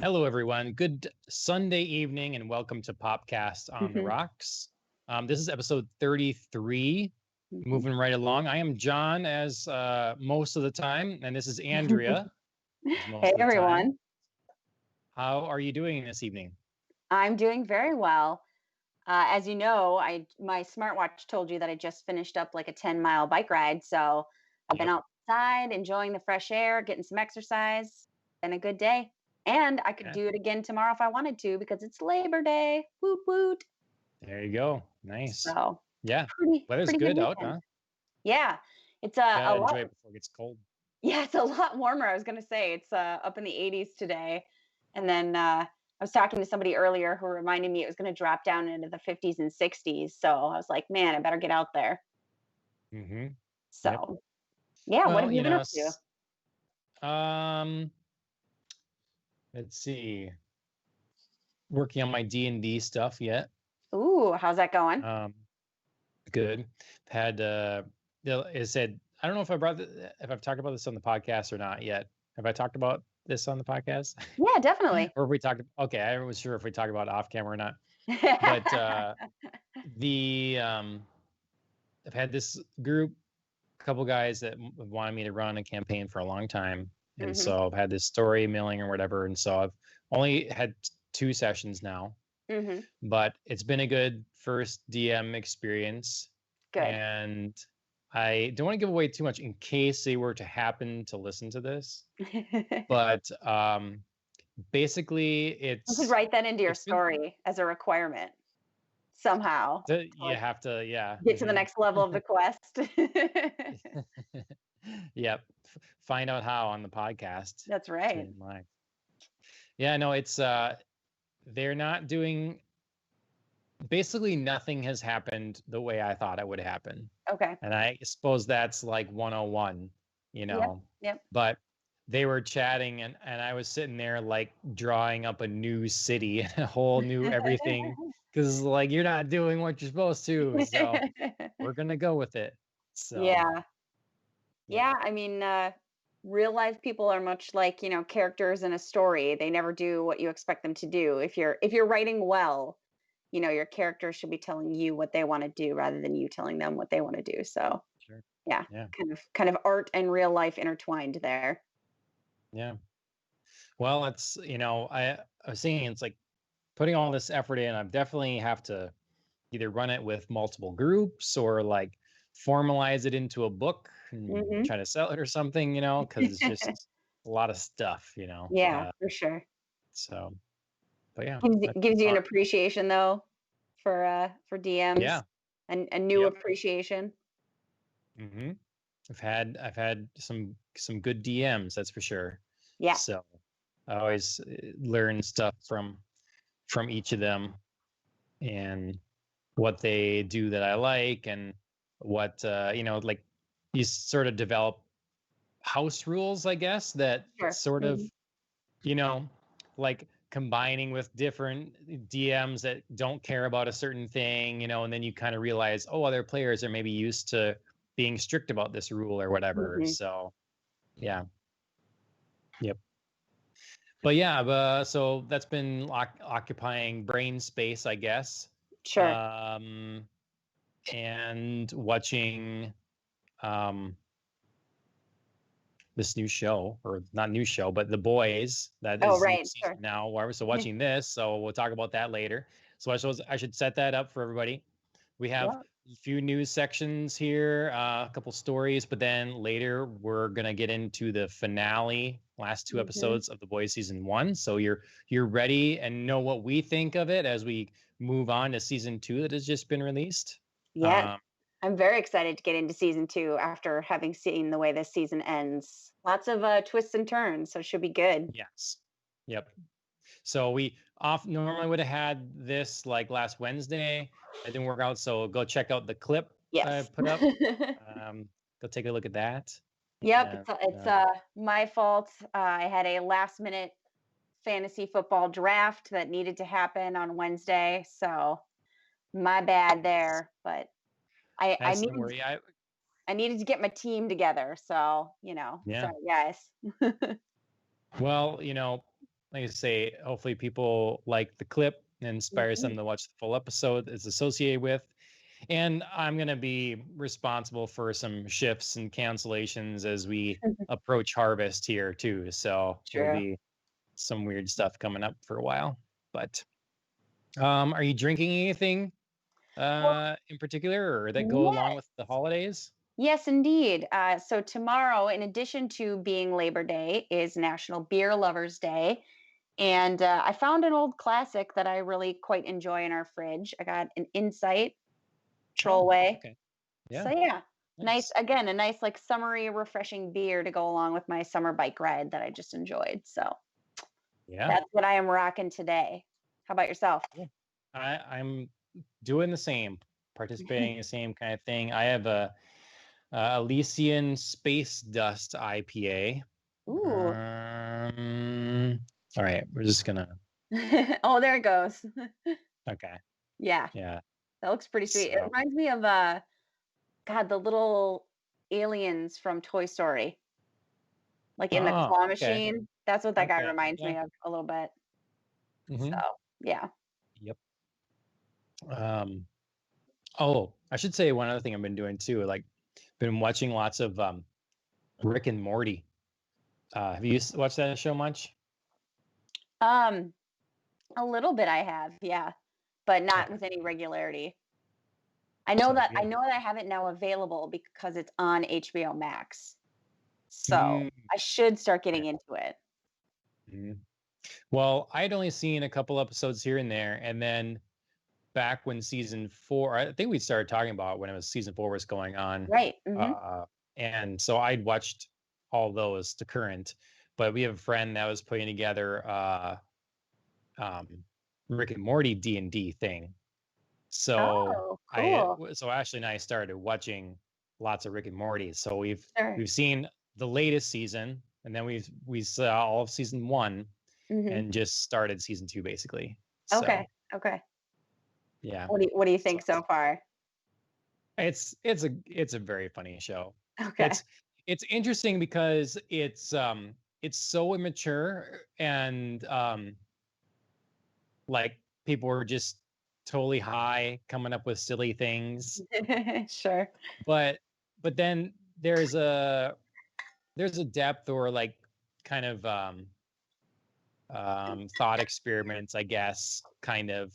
Hello, everyone. Good Sunday evening, and welcome to Popcast on the Rocks. This is episode 33. Moving right along. I am John, as most of the time, and this is Andrea, as most Hey, of the time. everyone. How are you doing this evening? I'm doing very well. As you know, my smartwatch told you that I just finished up like a 10-mile bike ride. So I've been Yep. outside enjoying the fresh air, getting some exercise. Been a good day. And I could Yeah. do it again tomorrow if I wanted to because it's Labor Day. Woot woot. There you go. Nice. So Yeah. Weather's pretty good good out, weekend. huh? Yeah. It's a Gotta lot. enjoy it before it gets cold. Yeah, it's a lot warmer. I was gonna say it's up in the 80s today, and then I was talking to somebody earlier who reminded me it was going to drop down into the 50s and 60s. So I was like, man, I better get out there. Mm-hmm. Yep. So yeah, what Well, have you been up to? Let's see. Working on my D&D stuff yet. Ooh, how's that going? Good. Had it said, I don't know if if I've talked about this on the podcast or not yet. Have I talked about this on the podcast? Yeah, definitely. Or if we talked, okay, I wasn't sure if we talked about it off camera or not. But I've had this group, a couple guys that wanted me to run a campaign for a long time. And so I've had this story milling or whatever. And so I've only had 2 sessions now. But it's been a good first DM experience. Good. And I don't want to give away too much in case they were to happen to listen to this. But basically, You could write that into your story as a requirement somehow. You have to, yeah. Get to the next level of the quest. Yep. Find out how on the podcast. That's right. Yeah, no, it's they're not doing, basically nothing has happened the way I thought it would happen. Okay. And I suppose that's like 101, you know. Yep. But they were chatting and I was sitting there like drawing up a new city, a whole new everything, because like you're not doing what you're supposed to. So we're gonna go with it. So yeah. I mean, real life people are much like, characters in a story. They never do what you expect them to do. If you're writing well, your characters should be telling you what they want to do rather than you telling them what they want to do. So sure. Yeah. Kind of art and real life intertwined there. Yeah. Well, it's, I was thinking it's like putting all this effort in, I definitely have to either run it with multiple groups or like formalize it into a book and try to sell it or something, because it's just a lot of stuff, Yeah, for sure. So, but yeah, gives you an appreciation though for DMs. Yeah, and a new appreciation. I've had some good DMs, that's for sure. Yeah. So I always learn stuff from each of them and what they do that I like, and what like you sort of develop house rules, I guess, that sort of like combining with different DMs that don't care about a certain thing, and then you kind of realize, oh, other players are maybe used to being strict about this rule or whatever. So yeah. Yep. But yeah, so that's been occupying brain space, I guess. Sure. And watching this new show, or not new show, but The Boys. That is right. Sure. Now, so watching this, so we'll talk about that later. So I should set that up for everybody. We have a few news sections here, a couple stories, but then later we're gonna get into the finale, last 2 episodes of The Boys season 1. So you're ready and know what we think of it as we move on to season 2 that has just been released. Yeah, I'm very excited to get into season 2 after having seen the way this season ends. Lots of twists and turns, so it should be good. Yes. Yep. So we normally would have had this like last Wednesday. It didn't work out, so go check out the clip I put up. Go take a look at that. Yep, it's my fault. I had a last minute fantasy football draft that needed to happen on Wednesday, so my bad there. But I needed to get my team together, so sorry guys. Well, like I say, hopefully people like the clip and inspires them Mhm. to watch the full episode it's associated with. And I'm going to be responsible for some shifts and cancellations as we approach harvest here too. So there'll True. be some weird stuff coming up for a while. But are you drinking anything Well, in particular or that go along yes, with the holidays? yes, indeed. So tomorrow, in addition to being Labor Day, is National Beer Lovers Day. And I found an old classic that I really quite enjoy in our fridge. I got an Insight Oh, Trollway. okay. So Yeah, yeah, nice. nice. Again, a nice like summery, refreshing beer to go along with my summer bike ride that I just enjoyed. So Yeah. that's what I am rocking today. How about yourself? Cool. I'm doing the same, participating in the same kind of thing. I have a Elysian Space Dust IPA. Ooh. All right, we're just gonna. Oh, there it goes. Okay, Yeah, yeah. that looks pretty sweet. It So, reminds me of God, the little aliens from Toy Story, like in the oh, claw okay, machine. That's what that guy okay, reminds yeah. me of a little bit. So, Hmm. yeah. Yep. Um. Oh, I should say one other thing I've been doing too. Like, been watching lots of Rick and Morty. Have you watched that show much? Um, a little bit I have, yeah, but not Okay. with any regularity. Sounds I good. know that I have it now available because it's on HBO Max. So, Mm, I should start okay. getting into it. Mhm. Well, I'd only seen a couple episodes here and there, and then back when season four, I think we started talking about when it was season four was going on, Right, mhm. uh, and so I'd watched all those to current. But we have a friend that was putting together um, Rick and Morty D&D thing, so Oh, cool. so Ashley and I started watching lots of Rick and Morty. So Sure. we've seen the latest season, and then we saw all of season one, Mhm. and just started season two basically. Okay, So okay. yeah, What do you so think so far? it's a very funny show. Okay. It's interesting because it's so immature and like people were just totally high coming up with silly things, Sure. but then there's a depth or like kind of thought experiments, I guess, kind of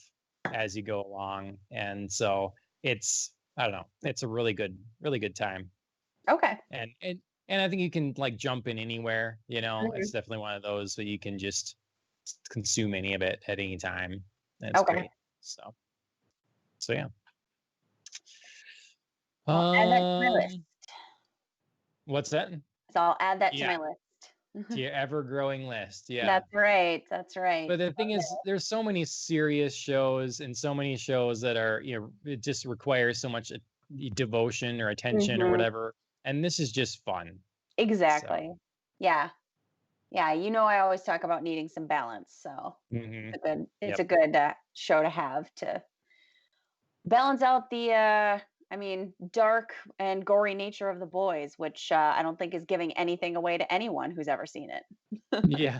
as you go along. And so it's, I don't know, it's a really good time. Okay. And and I think you can like jump in anywhere, you know, it's Mhm. definitely one of those that you can just consume any of it at any time. That's Okay. great. So yeah. I'll add that to my list. Um, what's that? So I'll add that to Yeah, my list. to your ever growing list. Yeah. That's right, that's right. But the thing Okay. is, there's so many serious shows and so many shows that are, you know, it just requires so much devotion or attention or Mhm. whatever. And this is just fun. So, Exactly. Yeah. Yeah, I always talk about needing some balance, so hmm, it's yep. a good, show to have to balance out the, dark and gory nature of The Boys, which, I don't think is giving anything away to anyone who's ever seen it. Yeah.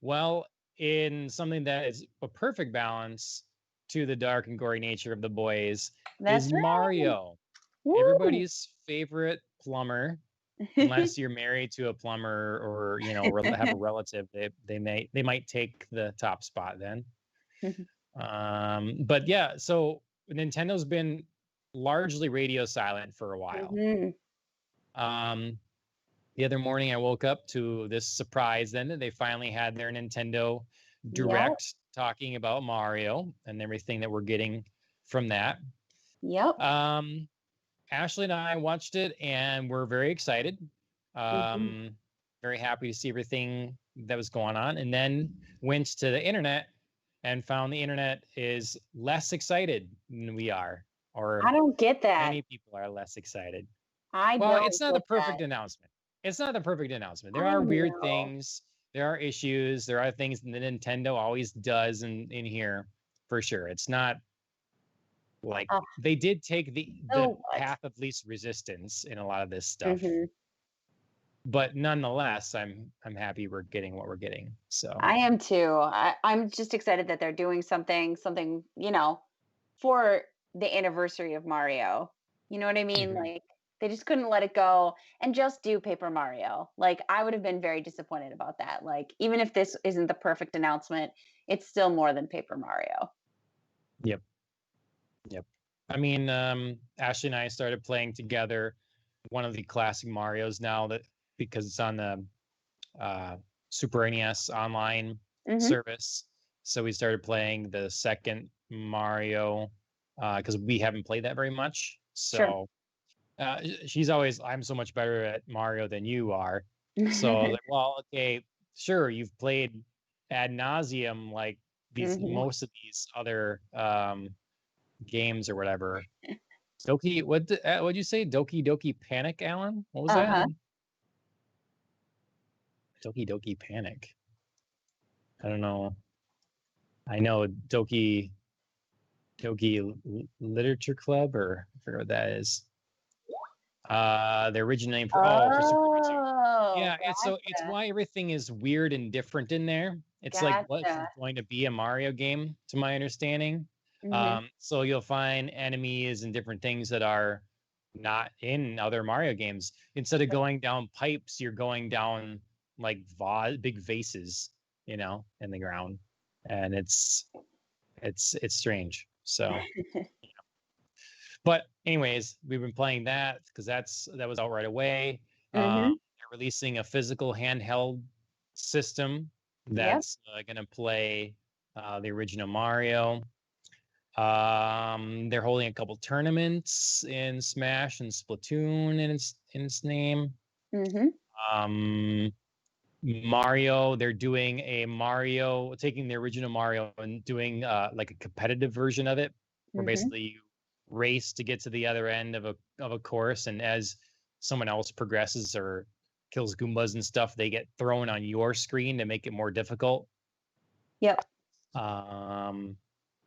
Well, in something that is a perfect balance to the dark and gory nature of the boys is That's right. Mario, Woo! everybody's favorite plumber. Unless you're married to a plumber or you know have a relative, they might take the top spot then. But yeah, so Nintendo's been largely radio silent for a while. Mhm. Um, the other morning, I woke up to this surprise then that they finally had their Nintendo Yep, Direct talking about Mario and everything that we're getting from that. yep. Um, Ashley and I watched it and we're very excited. Mhm. Um, very happy to see everything that was going on. And then went to the internet and found the internet is less excited than we are, I or don't get that. many people are less excited. I Well, don't it's not the get perfect that. announcement. It's not the perfect announcement. There I are weird know. things. There are issues. There are things that Nintendo always does in here for sure. It's not like Oh, they did take the so what? path of least resistance in a lot of this stuff. Mhm. but nonetheless, I'm happy we're getting what we're getting. So I am too. I'm just excited that they're doing something, for the anniversary of Mario. You know what I mean? mhm. Like they just couldn't let it go and just do Paper Mario. Like I would have been very disappointed about that. Like even if this isn't the perfect announcement, it's still more than Paper Mario. Yep, yep. I mean, Ashley and I started playing together one of the classic Mario's now that because it's on the uh, Super NES online Mhm. service. So we started playing the second Mario because we haven't played that very much. Sure. So she's always, I'm so much better at Mario than you are. So I was like, well, okay, sure, you've played ad nauseum like these Mhm. most of these other games or whatever. Doki, what'd you say? Doki Doki Panic, Alan? What was that? Uh-huh. Doki Doki Panic. I don't know. I know Literature Club, or I forget what that is. The original name for Super Mario 2. Oh, Yeah, it's gotcha. why everything is weird and different in there. It's like what's Gotcha. going to be a Mario game, to my understanding. Mhm. So you'll find enemies and different things that are not in other Mario games. Instead of going down pipes, you're going down like big vases, in the ground, and it's strange. So, but anyways, we've been playing that because that was out right away. Mhm. They're releasing a physical handheld system Yep. that's going to play the original Mario. They're holding a couple tournaments in Smash and Splatoon in its name. Mhm. Um, Mario, they're doing a Mario, taking the original Mario and doing like a competitive version of it, where Mhm. basically you race to get to the other end of a course, and as someone else progresses or kills Goombas and stuff, they get thrown on your screen to make it more difficult. Yep. Um,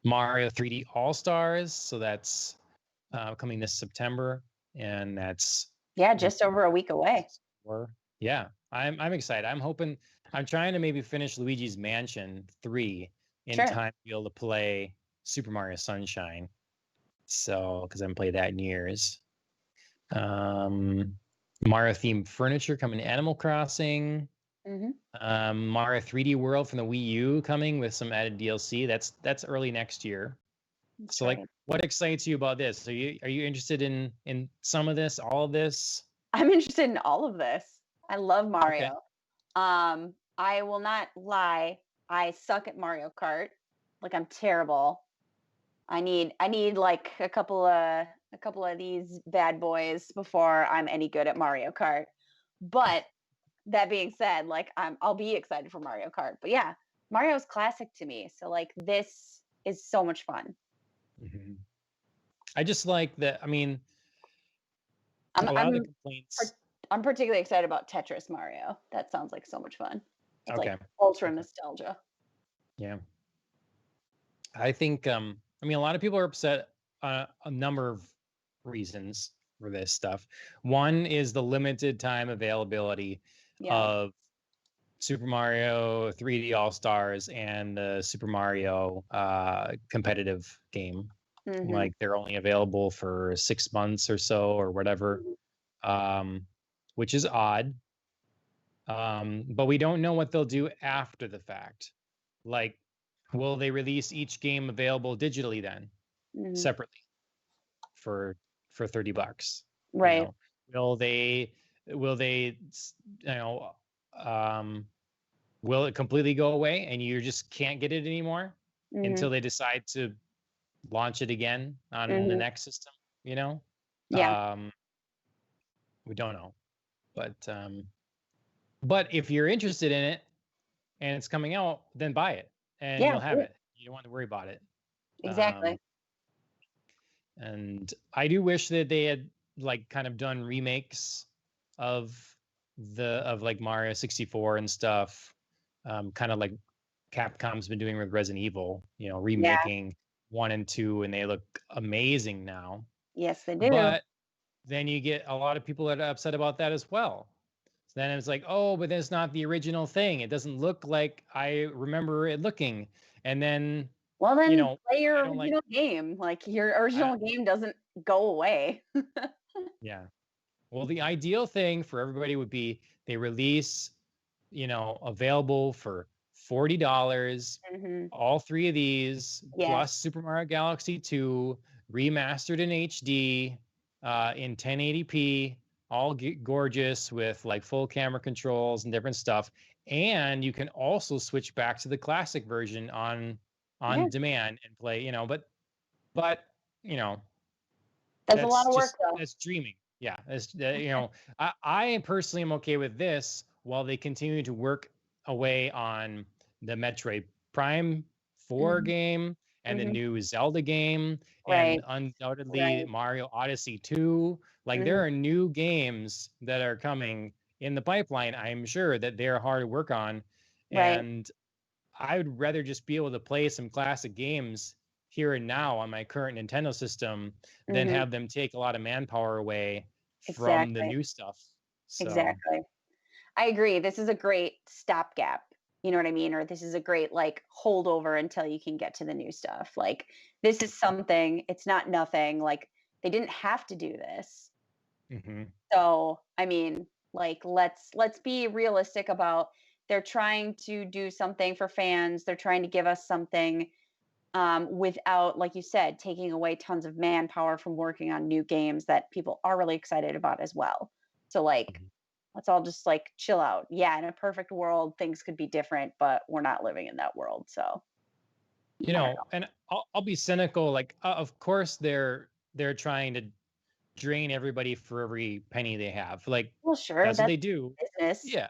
Mario 3D All Stars, so that's coming this September, and that's Yeah, the just over a week away. yeah, I'm excited. I'm trying to maybe finish Luigi's Mansion 3 in Sure. time to be able to play Super Mario Sunshine. So, because I haven't played that in years. Um, Mario themed furniture coming to Animal Crossing. Mhm. Mario 3D World from the Wii U coming with some added DLC. That's early next year. That's So, like, right. what excites you about this? Are you interested in some of this, all of this? I'm interested in all of this. I love Okay. Mario. I will not lie. I suck at Mario Kart. Like I'm terrible. I need like a couple of these bad boys before I'm any good at Mario Kart. But that being said, like I'll be excited for Mario Kart. But yeah, Mario's classic to me. So like this is so much fun. Mhm. I just like that. I mean, I'm a lot of the I'm complaints. par- I'm particularly excited about Tetris Mario. That sounds like so much fun. It's like Okay. ultra Okay. nostalgia. Yeah. I think I mean a lot of people are upset a number of reasons for this stuff. One is the limited time availability Yeah. of Super Mario 3D All-Stars and the Super Mario competitive game. Mhm. Like they're only available for 6 months or so or whatever. Mhm. Um, which is odd. But we don't know what they'll do after the fact. Like, will they release each game available digitally then, Mhm. separately for $30? You Right. know, will they you know um will it completely go away and you just can't get it anymore Mhm. until they decide to launch it again on the Mhm. next system, you know? Yeah. Um, we don't know. But if you're interested in it and it's coming out, then buy it and Yeah. you'll have Do it. it. You don't want to worry about it. Um, Exactly. and I do wish that they had like kind of done remakes of of like Mario 64 and stuff. Kind of like Capcom's been doing with Resident Evil, Yeah. remaking 1 and 2, and they look amazing now. Yes, they do. But then you get a lot of people that are upset about that as well. So then it's like, oh, but that's not the original thing. It doesn't look like I remember it looking. And then, Well, you then know, play your I don't like, original game. Like your I, original game doesn't go away. yeah. Well, the ideal thing for everybody would be they release, available for $40, Hmm. all three of these, Yes. plus Super Mario Galaxy 2, remastered in HD, in 1080p, all gorgeous with like full camera controls and different stuff. And you can also switch back to the classic version Yeah. on demand and play, but you know, That's a lot of work though. that's dreaming. Yeah, I personally am okay with this while they continue to work away on the Metroid Prime 4 Hmm. game and the Hmm. new Zelda game and Right. undoubtedly Right. Mario Odyssey 2. Like Hmm. there are new games that are coming in the pipeline, I'm sure that they're hard to work on. Right. And I would rather just be able to play some classic games here and now on my current Nintendo system than Hmm. have them take a lot of manpower away from the Exactly. new stuff. So, Exactly. I agree. This is a great stopgap. You know what I mean? Or this is a great like holdover until you can get to the new stuff. Like this is something, it's not nothing. Like they didn't have to do this. mhm. So, I mean, like let's be realistic about they're trying to do something for fans. They're trying to give us something without, like you said, taking away tons of manpower from working on new games that people are really excited about as well. So, like, Mhm. let's all just like chill out. Yeah, in a perfect world, things could be different, but we're not living in that world. So, I don't know. And I'll be cynical. Like, of course they're trying to drain everybody for every penny they have. Like, Well, sure, that's what that's they do. business. Yeah,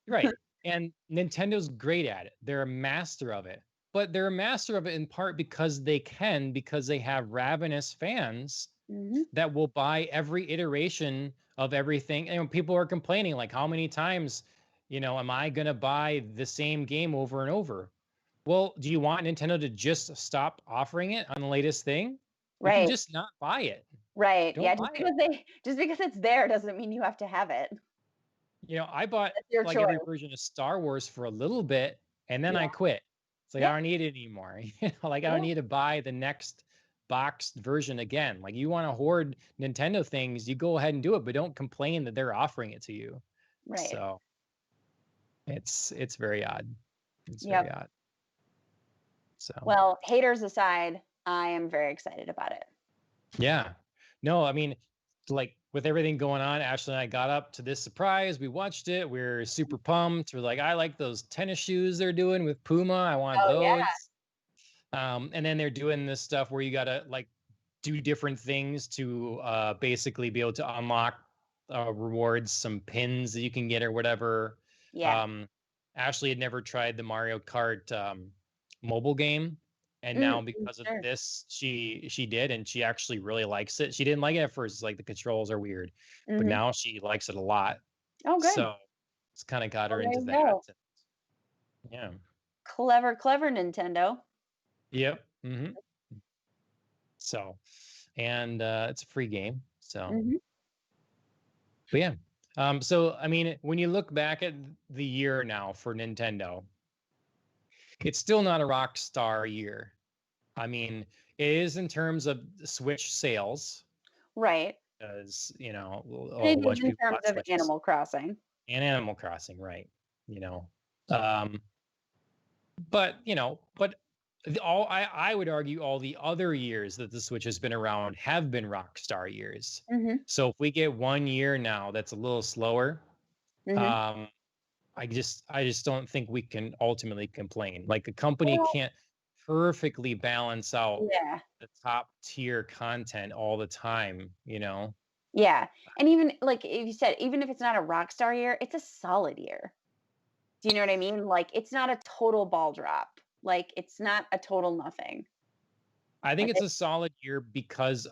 right. And Nintendo's great at it. They're a master of it. But they're a master of it in part because they can, because they have ravenous fans Hmm. that will buy every iteration of everything. And people are complaining, like, how many times, am I going to buy the same game over and over? Well, do you want Nintendo to just stop offering it on the latest thing? You can Right, just not buy it. right. Yeah, Don't buy it. just because it's there doesn't mean you have to have it. I bought That's your like choice. every version of Star Wars for a little bit and then Yeah, I quit. It's like I yeah, don't need it anymore. Like I don't yeah. need to buy the next boxed version again. Like you want to hoard Nintendo things, you go ahead and do it, but don't complain that they're offering it to you. Right. So it's very odd. It's very Yep. odd. So Well, haters aside, I am very excited about it. yeah. No, I mean, like with everything going on, Ashley and I got up to this surprise. We watched it. We're super pumped. We're like, I like those tennis shoes they're doing with Puma. I want Oh yeah. those. And then they're doing this stuff where you gotta like do different things to basically be able to unlock rewards, some pins that you can get or whatever. Yeah. Um, Ashley had never tried the Mario Kart mobile game, and Mm, now because of sure. this, she did, and she actually really likes it. She didn't like it at first; like the controls are weird, but Hmm. now she likes it a lot. Oh, good. So it's kind of got Well, her there into you that. go. Yeah. Clever, clever Nintendo. Yep. So, and it's a free game. So, Hmm. but yeah. So I mean, when you look back at the year now for Nintendo, it's still not a rock star year. I mean, it is in terms of Switch sales, Right. as And a it bunch is of in people terms bought of Switches Animal Crossing. and Animal Crossing, right? You know, um, but all I would argue all the other years that the Switch has been around have been rock star years. Hmm. So if we get 1 year now that's a little slower, Hmm. um, I just don't think we can ultimately complain. Like a company Well, can't perfectly balance out yeah. the top tier content all the time. Yeah. And even like if you said, even if it's not a rock star year, it's a solid year. Do you know what I mean? Like it's not a total ball drop. Like it's not a total nothing. I think Like it's a solid year because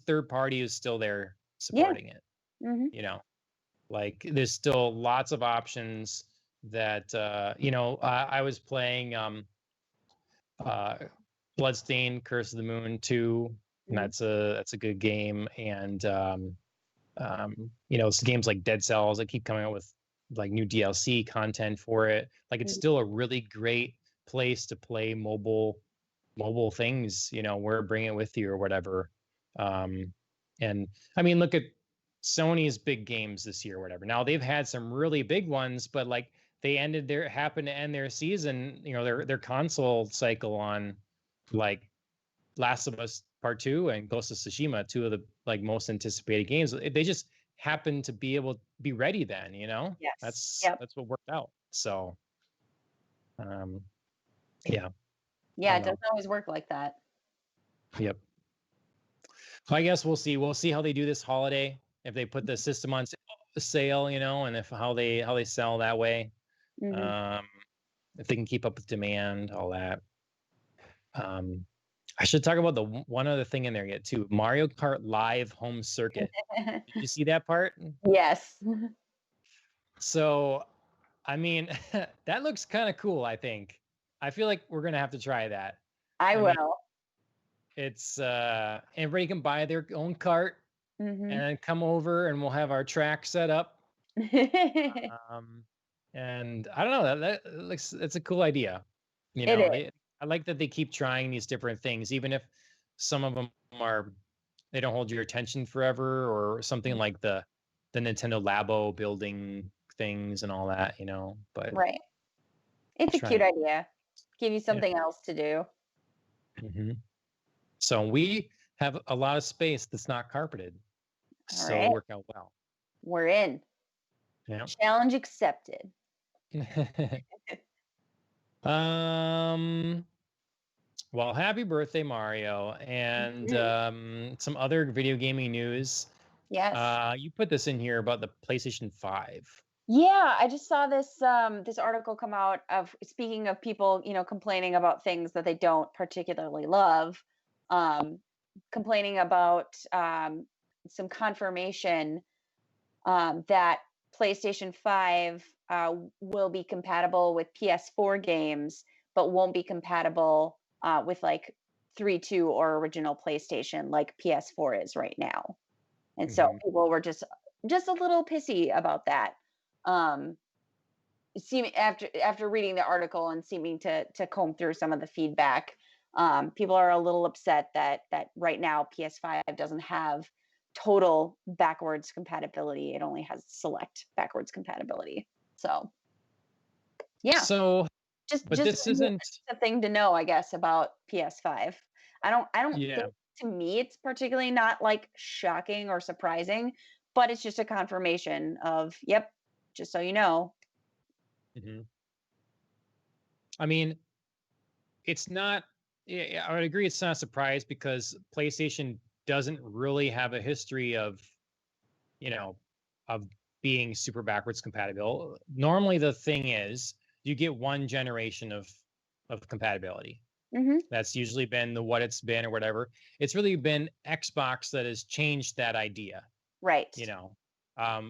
third party is still there yeah. supporting it, Hmm. you know. Like there's still lots of options that I was playing uh Bloodstained Curse of the Moon 2, and Hmm. that's a good game. And It's games like Dead Cells that keep coming out with like new DLC content for it. Like it's still a really great place to play mobile things, where bring it with you or whatever. And I mean, look at Sony's big games this year, or whatever. Now they've had some really big ones, but like they happened to end their season, their console cycle on like Last of Us Part 2 and Ghost of Tsushima, two of the like most anticipated games. They just happened to be able to be ready then, Yes. Yep. That's what worked out. So yeah. Yeah, it doesn't always work like that. Yep. So I guess we'll see. We'll see how they do this holiday, if they put the system on sale, and if how they sell that way. If they can keep up with demand, all that. I should talk about the one other thing in there yet too. Mario Kart Live Home Circuit. Did you see that part? Yes. So, I mean, that looks kind of cool, I think. I feel like we're going to have to try that. I will. It's everybody can buy their own cart and then come over and we'll have our track set up. And I don't know, that looks, it's a cool idea. I like that they keep trying these different things, even if some of them they don't hold your attention forever, or something like the Nintendo Labo building things and all that, but right. It's a cute idea. Give you something else to do. So we have a lot of space that's not carpeted. So it'll work out well. We're in. Yeah. Challenge accepted. Well, happy birthday, Mario. And some other video gaming news. Yes. You put this in here about the PlayStation 5. Yeah, I just saw this this article come out of, speaking of people, complaining about things that they don't particularly love, complaining about some confirmation that PlayStation 5 will be compatible with PS4 games, but won't be compatible with like 3.2 or original PlayStation like PS4 is right now. And so people were just a little pissy about that. Seeming after reading the article and seeming to comb through some of the feedback, people are a little upset that right now PS5 doesn't have total backwards compatibility. It only has select backwards compability. So yeah. So but this isn't a thing to know, I guess, about PS5. I don't think, to me it's particularly not like shocking or surprising, but it's just a confirmation of, yep, just so you know. I mean, it's not, I would agree it's not a surprise, because PlayStation doesn't really have a history of being super backwards compatible. Normally the thing is you get one generation of compatibility. That's usually been what it's been, or whatever. It's really been Xbox that has changed that idea. Right.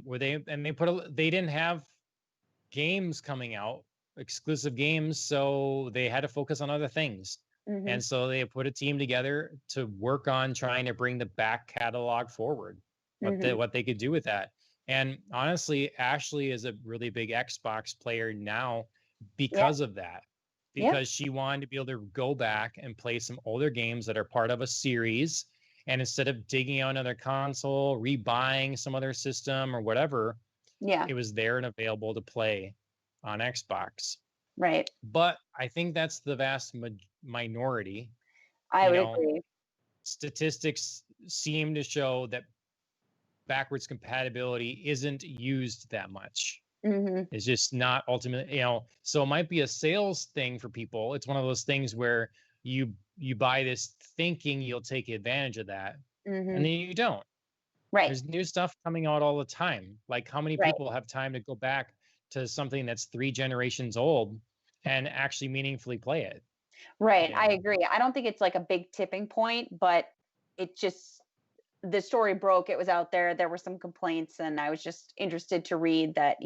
Where they didn't have games coming out, exclusive games, so they had to focus on other things. And so they put a team together to work on trying to bring the back catalog forward, what they could do with that. And honestly, Ashley is a really big Xbox player now because of that, because she wanted to be able to go back and play some older games that are part of a series. And instead of digging out another console, rebuying some other system or whatever, it was there and available to play on Xbox. Right. But I think that's the vast minority. I would agree. Statistics seem to show that backwards compatibility isn't used that much. It's just not ultimately, so it might be a sales thing for people. It's one of those things where you buy this thinking you'll take advantage of that, and then you don't. Right. There's new stuff coming out all the time. Like, how many people have time to go back to something that's 3 generations old and actually meaningfully play it? Right. I agree. I don't think it's like a big tipping point, but it just, the story broke, it was out there. There were some complaints, and I was just interested to read that,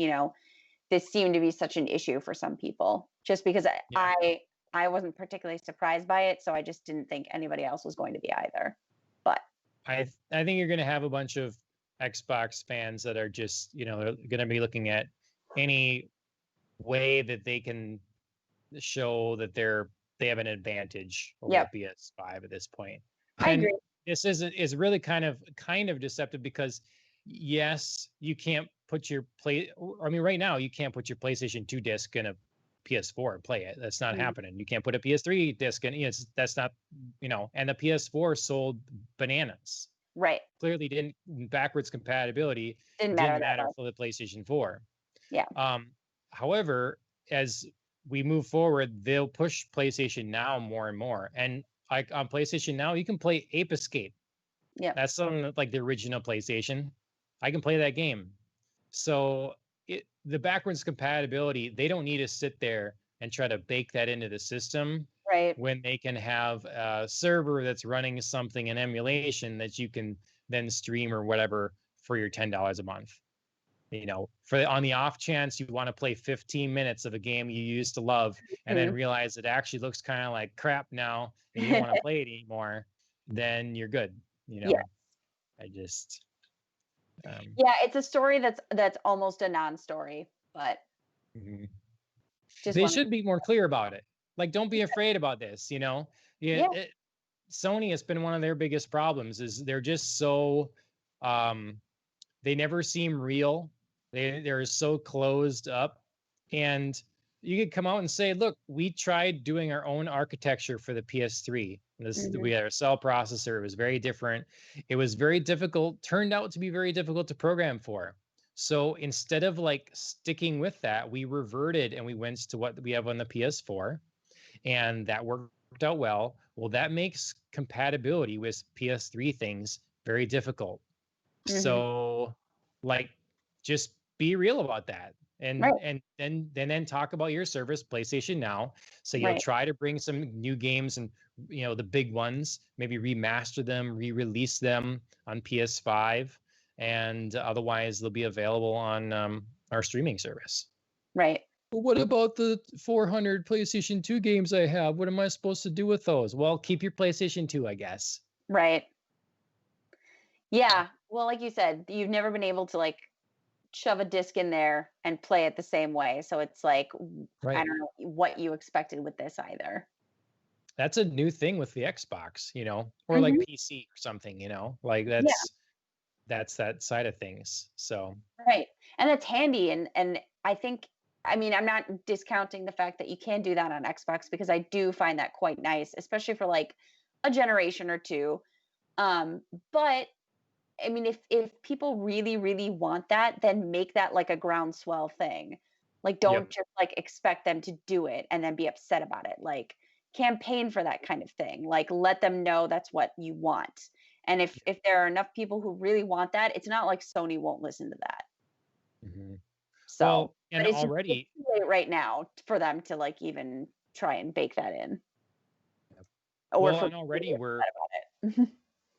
this seemed to be such an issue for some people, just because I wasn't particularly surprised by it. So I just didn't think anybody else was going to be either. But I think you're going to have a bunch of Xbox fans that are just, they're going to be looking at any way that they can show that they have an advantage over Yep. the PS5 at this point. I And agree. this is really kind of deceptive because yes, you can't put your right now you can't put your PlayStation 2 disc in a PS4 and play it. That's not Mhm. happening. You can't put a PS3 disc in. That's not, and the PS4 sold bananas. Right. Clearly didn't backwards compatibility Didn't matter that matter much. for the PlayStation 4. Yeah. However, as we move forward, they'll push PlayStation Now more and more. And like on PlayStation Now, you can play Ape Escape. Yeah. That's something like the original PlayStation. I can play that game. So the backwards compatibility, they don't need to sit there and try to bake that into the system Right. when they can have a server that's running something in emulation that you can then stream or whatever for your $10 a month. On the off chance you want to play 15 minutes of a game you used to love and then realize it actually looks kind of like crap now and you don't want to play it anymore, then you're good. Yeah. I just Yeah, it's a story that's almost a non-story, but they should be more clear about it. Like, don't be afraid about this. Sony has been one of their biggest problems is they're just so they never seem real. They're so closed up, and you could come out and say, look, we tried doing our own architecture for the PS3. We had a cell processor. It was very different. It was very difficult, turned out to be very difficult to program for. So instead of like sticking with that, we reverted and we went to what we have on the PS4, and that worked out well. Well, that makes compatibility with PS3 things very difficult. So like, just be real about that. And then talk about your service, PlayStation Now. So you'll try to bring some new games and the big ones, maybe remaster them, re-release them on PS5, and otherwise they'll be available on our streaming service. Right. But what about the 400 PlayStation 2 games I have? What am I supposed to do with those? Well, keep your PlayStation 2, I guess. Right. Yeah. Well, like you said, you've never been able to like shove a disc in there and play it the same way. So it's like, I don't know what you expected with this either. That's a new thing with the Xbox, or like PC or something, like that's that side of things. So right. And it's handy. And I think, I mean, I'm not discounting the fact that you can do that on Xbox because I do find that quite nice, especially for like a generation or two. But I mean, if people really, really want that, then make that like a groundswell thing. Like, don't just like expect them to do it and then be upset about it. Like, campaign for that kind of thing. Like, let them know that's what you want. And if there are enough people who really want that, it's not like Sony won't listen to that. So, well, and but it's already too late right now for them to like even try and bake that in. Or and already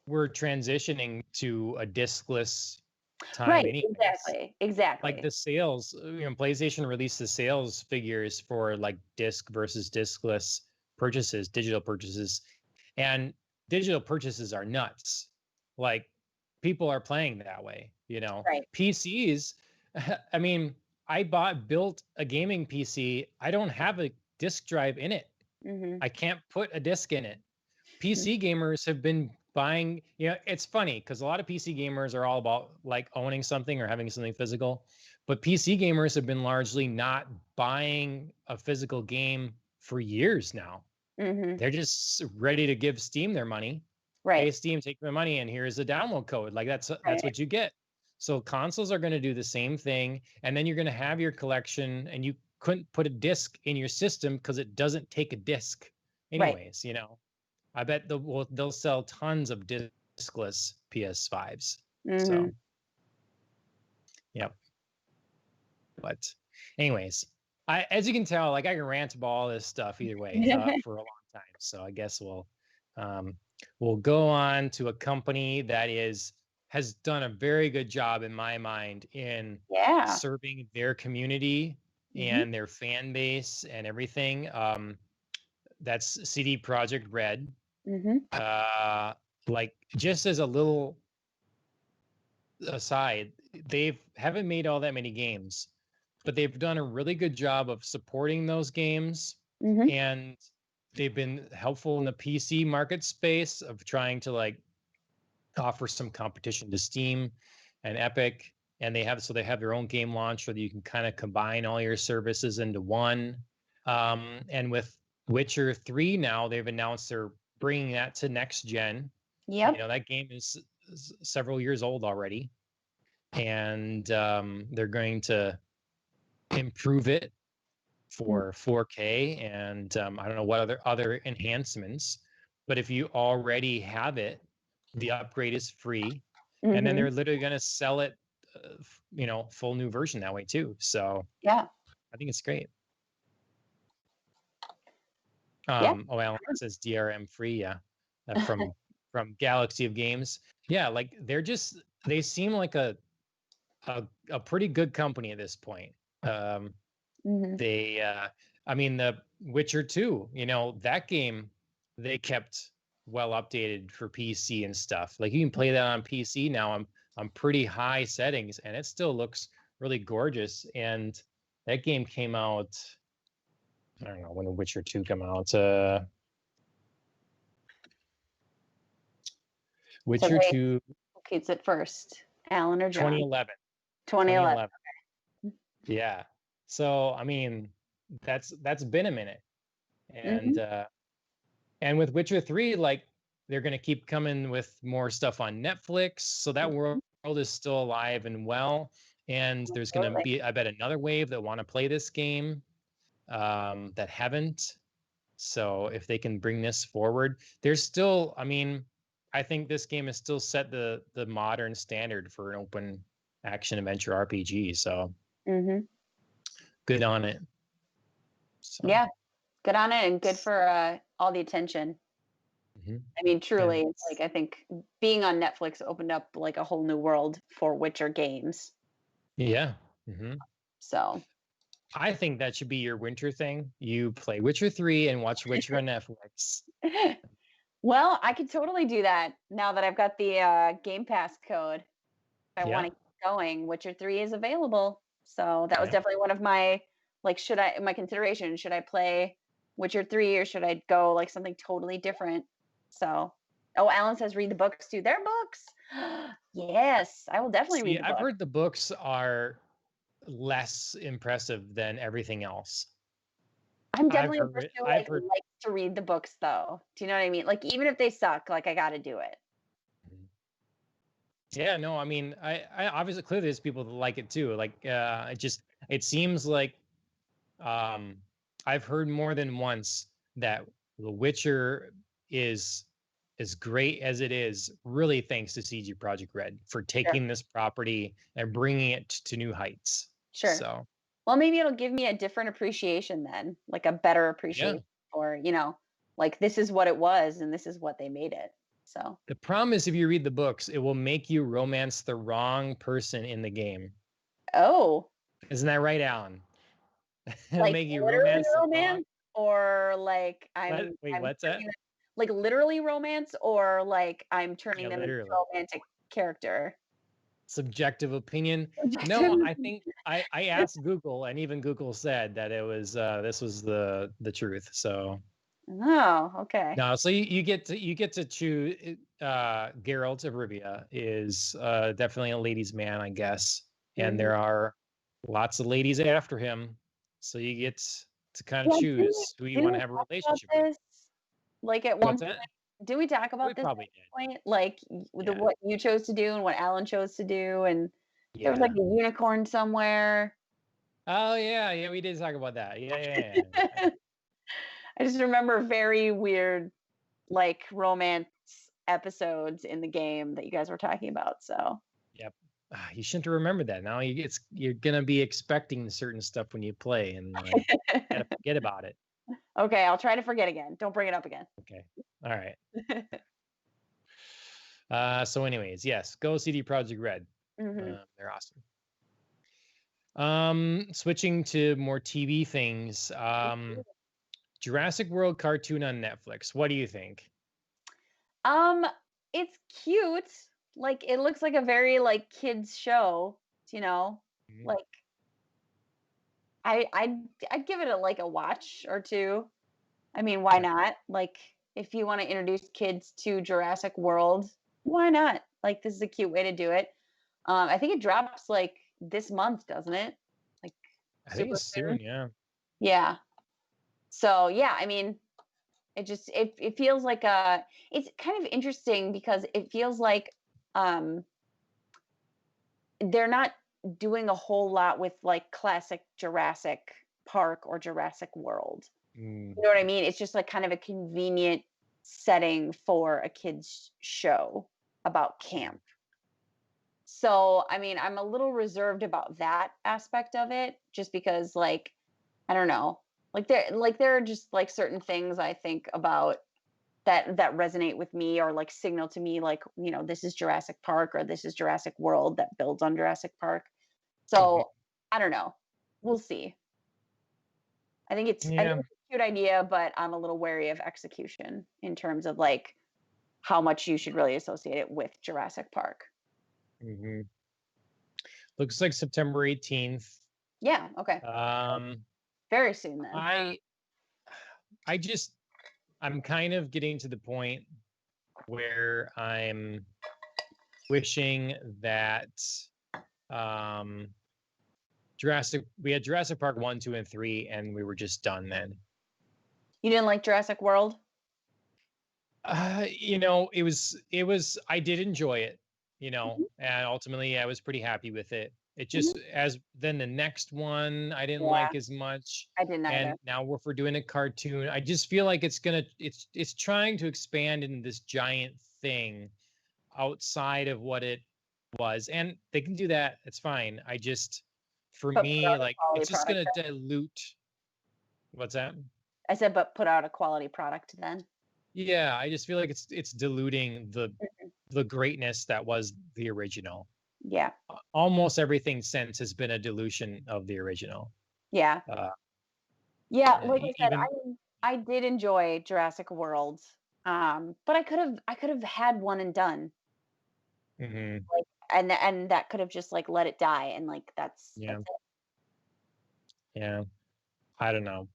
we're transitioning to a discless time anyways. Exactly. Like the sales, PlayStation released the sales figures for like disc versus discless purchases, digital purchases, and digital purchases are nuts. Like, people are playing that way, PCs. I mean, I built a gaming PC. I don't have a disk drive in it. I can't put a disc in it. PC gamers have been buying, it's funny because a lot of PC gamers are all about like owning something or having something physical, but PC gamers have been largely not buying a physical game for years now. They're just ready to give Steam their money. Hey, Steam, take my money and here's a download code. Like that's what you get. So consoles are going to do the same thing, and then you're going to have your collection, and you couldn't put a disc in your system because it doesn't take a disc anyways. I bet they'll sell tons of discless PS5s. So, yep. But anyways, as you can tell, like I can rant about all this stuff either way for a long time. So I guess we'll go on to a company that has done a very good job in my mind in serving their community and their fan base and everything. That's CD Projekt Red. Like, just as a little aside, they haven't made all that many games, but they've done a really good job of supporting those games, Mm-hmm. and they've been helpful in the PC market space of trying to like offer some competition to Steam and Epic. And they have their own game launcher that you can kind of combine all your services into one. And with Witcher 3 now, they've announced they're bringing that to next gen. Yep. You know, that game is several years old already, and they're going to improve it for 4K, and I don't know what other enhancements. But if you already have it, the upgrade is free, and then Mm-hmm. they're literally going to sell it, full new version that way too. So Yeah. I think it's great. Yeah. Oh, Alan says DRM free, yeah, from Galaxy of Games. Yeah, like they seem like a pretty good company at this point. Mm-hmm. They I mean, the Witcher 2, that game they kept well updated for PC and stuff. Like, you can play that on PC now. I'm pretty high settings, and it still looks really gorgeous. And that game came out, I don't know when the Witcher 2 came out. Witcher wait, 2, who keeps it first, Alan or John? 2011. 2011. Yeah. So, I mean, that's been a minute. And and with Witcher 3, like, they're going to keep coming with more stuff on Netflix, so that world is still alive and well. And there's going to be, I bet, another wave that want to play this game that haven't. So if they can bring this forward, there's still, I mean, I think this game has still set the modern standard for an open action adventure RPG. So good on it. So. Yeah, good on it, and good for all the attention. I mean, truly, it's like, I think being on Netflix opened up like a whole new world for Witcher games. Yeah. So I think that should be your winter thing. You play Witcher 3 and watch Witcher on Netflix. well, I could totally do that now that I've got the Game Pass code. If I want to keep going, Witcher 3 is available. So that was definitely one of my, like, my consideration, should I play Witcher 3 or should I go like something totally different? So, Alan says read the books too. They're books. Yes, I will definitely read the books. I've heard the books are less impressive than everything else. I'm definitely a person who likes to read the books, though. Do you know what I mean? Like, even if they suck, like, I got to do it. Yeah, no, I mean, I obviously, clearly there's people that like it too. Like, it seems like I've heard more than once that The Witcher is as great as it is, really thanks to CD Projekt Red for taking this property and bringing it to new heights. Sure. So, well, maybe it'll give me a different appreciation then, like a better appreciation, or, like, this is what it was and this is what they made it. So the problem is, if you read the books, it will make you romance the wrong person in the game. Oh. Isn't that right, Alan? It'll like make you literally romance or like what's that? Like literally romance, or like I'm turning them into a romantic character? Subjective opinion. No, I think I asked Google, and even Google said that it was this was the truth. So oh, okay. no, so you get to choose. Geralt of Rivia is definitely a ladies' man, I guess, and there are lots of ladies after him, so you get to kind of choose who you want to have a relationship with. Like, at one point, did we talk about this probably point? Like, what you chose to do and what Alan chose to do, and there was like a unicorn somewhere. Oh yeah, we did talk about that. Yeah. I just remember very weird, like, romance episodes in the game that you guys were talking about. So yep, you shouldn't have remembered that. Now you're gonna be expecting certain stuff when you play, and gotta forget about it. Okay, I'll try to forget again. Don't bring it up again. Okay, all right. So anyways, yes, go CD Projekt Red. They're awesome. Switching to more TV things. Jurassic World cartoon on Netflix. What do you think? It's cute. like it looks like a very like kids show, you know? Mhm. Like I'd give it a like a watch or two. I mean, why Yeah. not? Like if you want to introduce kids to Jurassic World, why not? Like this is a cute way to do it. I think it drops like this month, doesn't it? Like I think super it's soon. soon. Yeah. Yeah. So yeah, I mean, it feels like a it's kind of interesting because it feels like um they're not doing a whole lot with like classic Jurassic Park or Jurassic World. Mm, You know what I mean? It's just like kind of a convenient setting for a kids show about yeah. camp. So, I mean, I'm a little reserved about that aspect of it just because like I don't know. Like there are just like certain things I think about that resonate with me or like signal to me like, this is Jurassic Park or this is Jurassic World that builds on Jurassic Park. Mhm. So, I don't know. We'll see. I think Yeah. it's a cute idea, but I'm a little wary of execution in terms of like how much you should really associate it with Jurassic Park. Hmm. Looks like September 18th. Yeah, okay. Um, Very soon then. I I just I'm kind of getting to the point where I'm wishing that um we had Jurassic Park 1, 2, and 3, and we were just done then. You didn't like Jurassic World? It was I did enjoy it, Mhm, and ultimately I was pretty happy with it. It mhm. just as then the next one I didn't Yeah, like as much. I didn't either. And now we're doing a cartoon. I just feel like it's trying to expand into this giant thing outside of what it was. And they can do that. It's fine. For But put me, out a like quality it's just product gonna then. dilute what's that? I said, but put out a quality product then. Yeah, I just feel like it's diluting Mhm. the greatness that was the original. Yeah, Almost everything since has been a dilution of the original. yeah. Uh, Yeah, like I said, Even I did enjoy Jurassic World, but I could have had one and done, mhm, like, and that could have just like let it die, and like yeah, that's it. yeah. I don't know.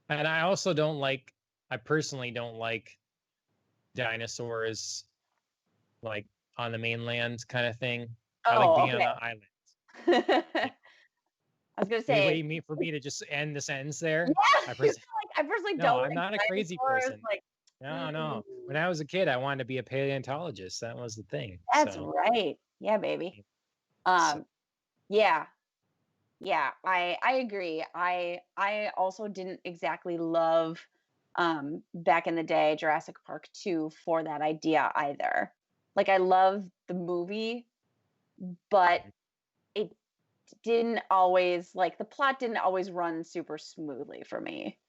And I personally don't like dinosaurs like on the mainland kind of thing. I like Oh, being on the island. okay. You I was gonna say, Anybody me for me to just end the sentence there? yeah, I like pers- I personally no, don't I'm like not a crazy dinosaurs. person. Like, No, no. When mm, I was a kid, I wanted to be a paleontologist. That was the thing. that's So, right. Yeah, baby. so Um, yeah, yeah. I agree. I also didn't exactly love back in the day Jurassic Park 2 for that idea either. Like I love the movie, but it didn't always like the plot didn't always run super smoothly for me.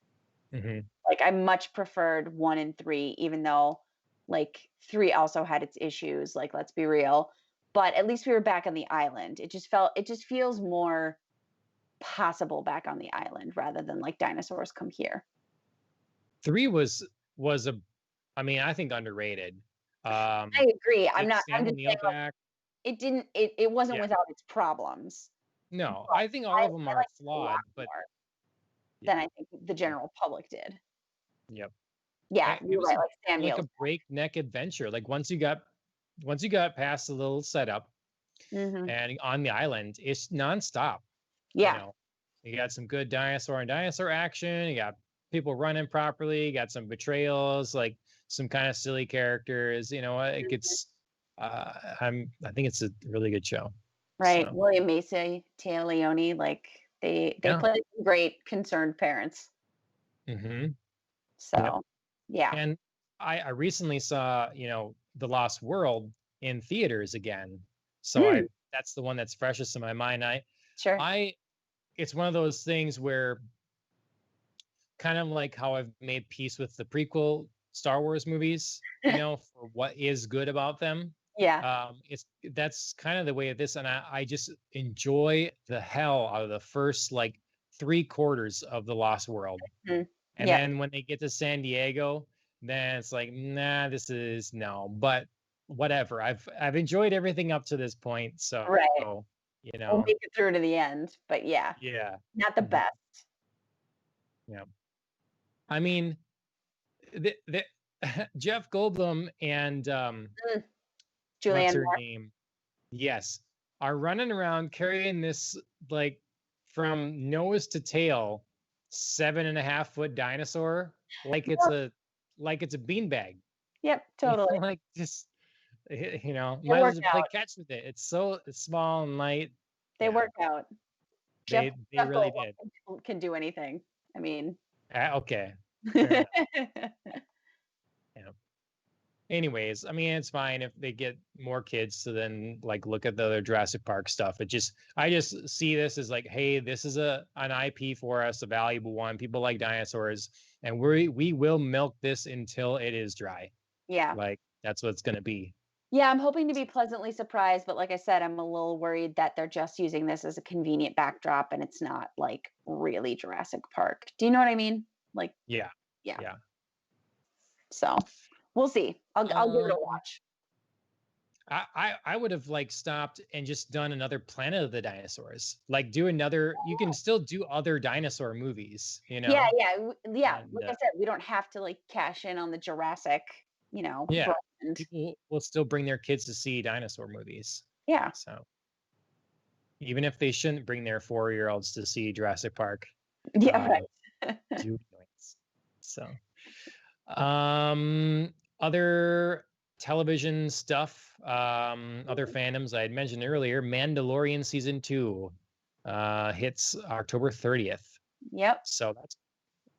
mhm. Like I much preferred 1 and 3 even though like 3 also had its issues, like let's be real. But at least we were back on the island. It just feels more possible back on the island rather than like dinosaurs come here. 3 was a I mean, I think underrated. I agree. Get I'm Sam just saying O'Neill like back. it wasn't Yeah. without its problems. No, But I think all of them I are liked it a lot flawed, but more yeah. than I think the general public did. Yep. Yeah, It you're was right, like Sam like a Neill's. breakneck adventure. Like once you got past the little setup Mhm. and on the island, it's nonstop. You Yeah. know, you got some good dinosaur and dinosaur action. You got people running properly. You got some betrayals, like some kind of silly characters. It Mhm. gets. I think it's a really good show. Right, So William Macy, Tia Leone, like, they yeah. play great concerned parents. Hmm. Yep. So, yeah. And I recently saw The Lost World in theaters again. So I Mm, that's the one that's freshest in my mind. sure. I It's one of those things where kind of like how I've made peace with the prequel Star Wars movies, for what is good about them. Yeah. It's That's kind of the way of this, and I just enjoy the hell out of the first like 3/4 of the Lost World, Mhm. and Yep. then when they get to San Diego, then it's like, nah, this is no. But whatever. I've enjoyed everything up to this point, so Right. you We'll know, make it through to the end. But yeah, yeah, not the mhm, best. yeah. I mean, the Jeff Goldblum and Mm, what's Julianne her Moore. name? Yes, are running around carrying this like from nose to tail 7.5 foot dinosaur Yep, like it's a beanbag. yep, totally. Like just They might as work well play out. catch with it. It's so small and light. They Yeah, work out. Jeff they Jeff really did. Goldblum can do anything. I mean, Okay, fair enough. Yeah. Anyways, I mean, it's fine if they get more kids to then like look at the other Jurassic Park stuff. I just see this as like, hey, this is an IP for us, a valuable one. People like dinosaurs, and we will milk this until it is dry. yeah. Like that's what it's gonna be. Yeah, I'm hoping to be pleasantly surprised, but like I said, I'm a little worried that they're just using this as a convenient backdrop and it's not like really Jurassic Park. Do you know what I mean? Like, Yeah, yeah. yeah. So we'll see. I'll give it a Um, watch. I would have like stopped and just done another Planet of the Dinosaurs. Like do another. You can still do other dinosaur movies, Yeah, yeah, yeah. and Like I said, we don't have to like cash in on the Jurassic, yeah, brand. people will still bring their kids to see dinosaur movies. Yeah. So even if they shouldn't bring their 4-year-olds to see Jurassic Park, Yeah, uh, right. do anyways. So, other television stuff, other fandoms I had mentioned earlier. Mandalorian season 2 hits October 30th. Yep. So that's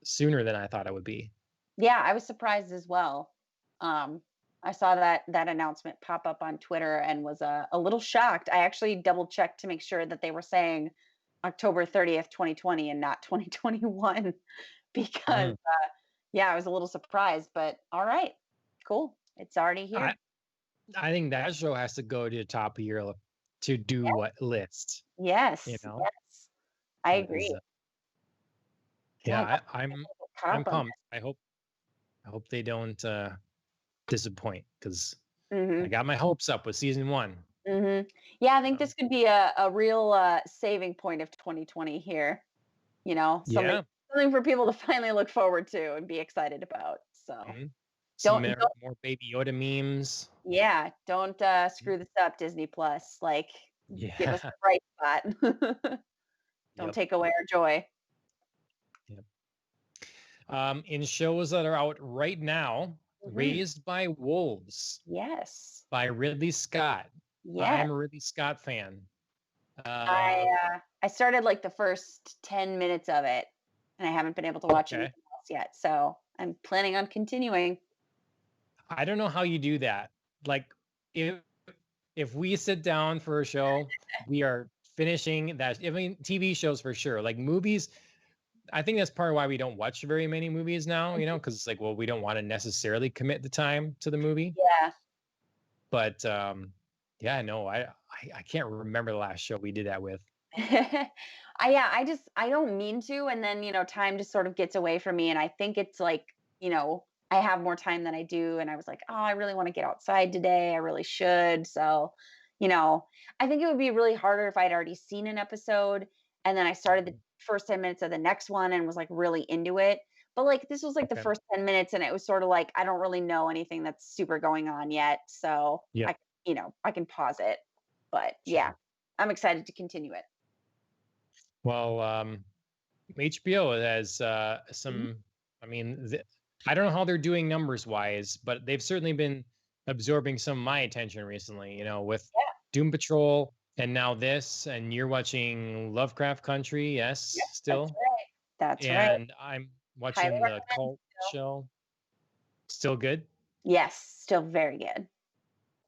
sooner than I thought it would be. Yeah, I was surprised as well. I saw that announcement pop up on Twitter and was a little shocked. I actually double checked to make sure that they were saying October 30th, 2020 and not 2021 because Mm. yeah, I was a little surprised, but all right. Cool. It's already I here. I think that show has to go to the top of your to do what list, you Yes. know? Yes. I 'Cause, agree. Yeah, yeah, I'm cop on pumped. I hope they don't disappoint because it. I got my hopes up with season 1. Yeah, I think So this could be a real saving point of 2020 here. Something yeah, something for people to finally look forward to and be excited about. So mhm. Some don't more Baby Yoda memes. yeah, don't Mm, screw this up, Disney Plus. Like, give us yeah, the bright spot. Don't yep, take away our joy. yep. In shows that are out right now, Hmm. Raised by Wolves Yes. by Ridley Scott. I Yes. am a Ridley Scott fan. I Um, I started like the first 10 minutes of it and I haven't been able to watch okay. anything else yet. So I'm planning on continuing. I don't know how you do that. Like if we sit down for a show, we are finishing that. I mean, TV shows for sure. Like movies, I think that's part of why we don't watch very many movies now, because it's like, well, we don't want to necessarily commit the time to the movie. Yeah. But yeah, no, I can't remember the last show we did that with. I don't mean to, and then time just sort of gets away from me, and I think it's like I have more time than I do, and I was like, oh, I really want to get outside today. I really should. So, you know, I think it would be really harder if I'd already seen an episode and then I started the Mhm. first 10 minutes of the next one and was like really into it. But like this was like the Okay. first 10 minutes, and it was sort of like I don't really know anything that's super going on yet, so Yeah, I can pause it. But yeah, sure. I'm excited to continue it. Well, HBO has Mhm. some. I mean, I don't know how they're doing numbers wise, but they've certainly been absorbing some of my attention recently. With Yeah, Doom Patrol and now this, and you're watching Lovecraft Country, yes, yeah, that's still, right. That's right. and I'm Highly watching the recommend Cult still. show. Still good, Yes, still very good.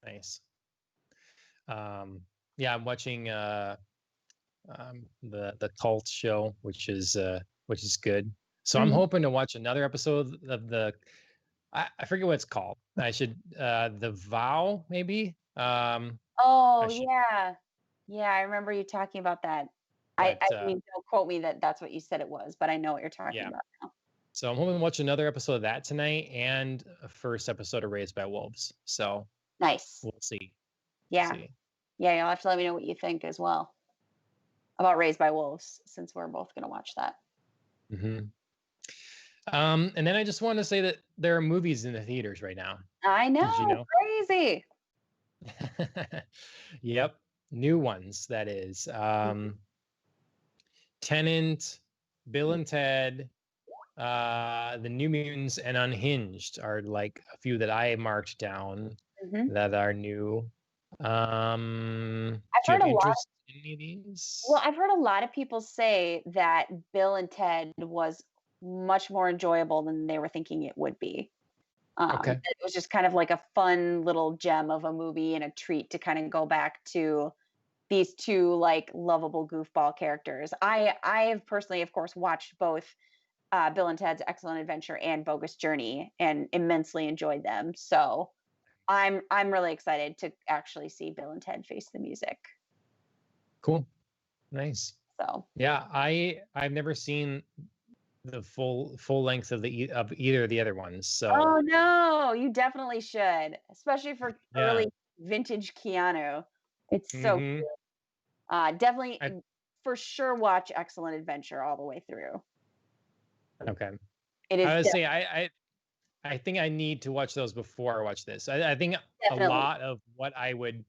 nice. Yeah, I'm watching the Cult show, which is good. So I'm Mhm. hoping to watch another episode of the I forget what it's called. I should the Vow maybe. I Oh, should, yeah. Yeah, I remember you talking about that. I but mean, don't quote me that that's what you said it was, but I know what you're talking yeah. about now. So I'm hoping to watch another episode of that tonight and a first episode of Raised by Wolves. So Nice. We'll see. Yeah. See. Yeah, you'll have to let me know what you think as well about Raised by Wolves, since we're both going to watch that. hmm and then I just want to say that there are movies in the theaters right now. I Did you know, know? crazy. Yep, new ones. That is Tenant, Bill and Ted, the New Mutants, and Unhinged are like a few that I marked down Mhm. that are new. I've Do you heard have a lot. interest in any of Well, these? I've heard a lot of people say that Bill and Ted was much more enjoyable than they were thinking it would be. Okay. It was just kind of like a fun little gem of a movie and a treat to kind of go back to these two like lovable goofball characters. I have personally, of course, watched both Bill and Ted's Excellent Adventure and Bogus Journey and immensely enjoyed them. So I'm really excited to actually see Bill and Ted Face the Music. Cool. Nice. So Yeah, I've never seen the full length of of either of the other ones. So oh no, you definitely should, especially for yeah. early vintage Keanu. It's so hmm definitely I for sure watch Excellent Adventure all the way through. okay. It I is would say I think I need to watch those before I watch this. I think a definitely lot of what I would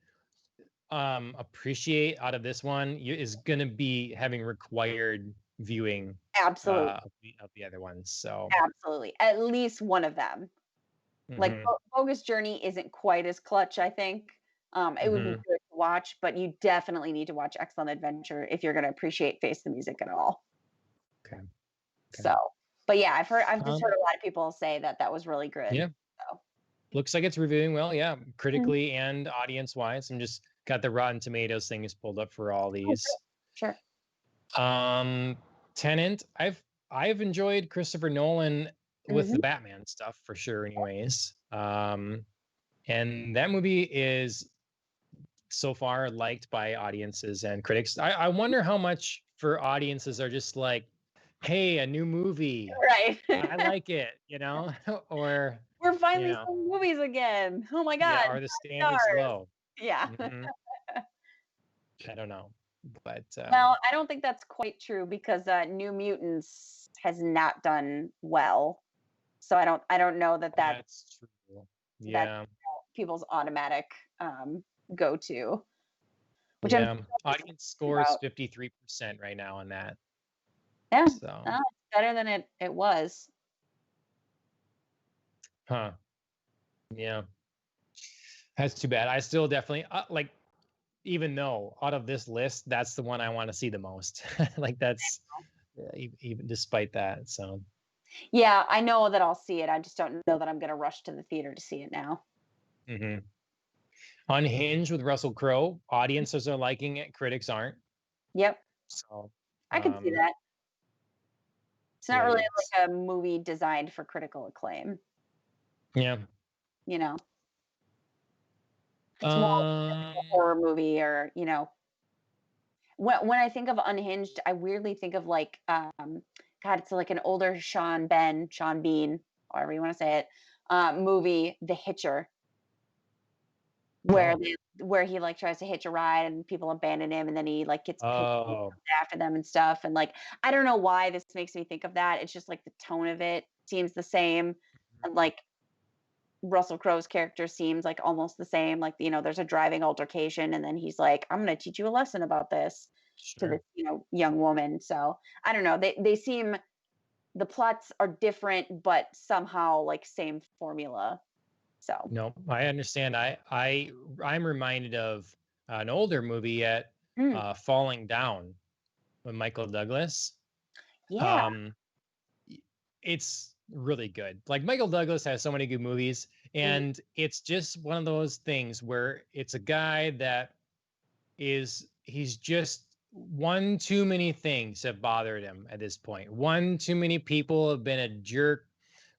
appreciate out of this one is gonna be having required viewing absolutely of the other ones. So absolutely at least one of them. Like hmm Bogus Journey isn't quite as clutch, I think. It would be hmm good to watch, but you definitely need to watch Excellent Adventure if you're going to appreciate Face the Music at all. okay. Okay. So, but yeah, I've just Um heard a lot of people say that that was really good. yeah, So, looks like it's reviewing well, yeah, mm, critically and audience wise. I'm just got the Rotten Tomatoes things pulled up for all oh, these. great. Sure. Um, Tenant, I've enjoyed Christopher Nolan with the Hmm. Batman stuff for sure, anyways. And that movie is so far liked by audiences and critics. I wonder how much for audiences are just like, hey, a new movie. Right. I like it, or We're you finally know, seeing movies again. Oh my yeah, God. are the 5 standards stars. low? Yeah. hmm I don't know, but Well, I don't think that's quite true because New Mutants has not done well. So I don't know that that's true. that's Yeah. people's automatic um, go to, which I'm Yeah, audience score is about. 53% right now on that. Yeah, So, it's better than it was. huh. Yeah. That's too bad. I still definitely like even though out of this list, that's the one I want to see the most. Like that's even despite that. So, Yeah, I know that I'll see it. I just don't know that I'm going to rush to the theater to see it now. mhm. Unhinged with Russell Crowe, audiences are liking it, critics aren't. Yep, So, I can see um that. It's not really yikes. like a movie designed for critical acclaim. Yeah. You know, it's more Um like a horror movie, or when I think of Unhinged, I weirdly think of like God, it's like an older Sean Bean, however you want to say it, movie, The Hitcher, where oh. where he like tries to hitch a ride and people abandon him, and then he like gets picked up Oh. after them and stuff. And like I don't know why this makes me think of that. It's just like the tone of it seems the same, and like Russell Crowe's character seems like almost the same. Like, there's a driving altercation, and then he's like, I'm going to teach you a lesson about this to this, Sure. young woman. So I don't know. They seem, the plots are different, but somehow like same formula. So, No, I understand. I'm reminded of an older movie yet, mm, Falling Down with Michael Douglas. yeah. Um, it's really good. Like Michael Douglas has so many good movies, Mhm. and it's just one of those things where it's a guy that he's just one too many things have bothered him at this point. One too many people have been a jerk.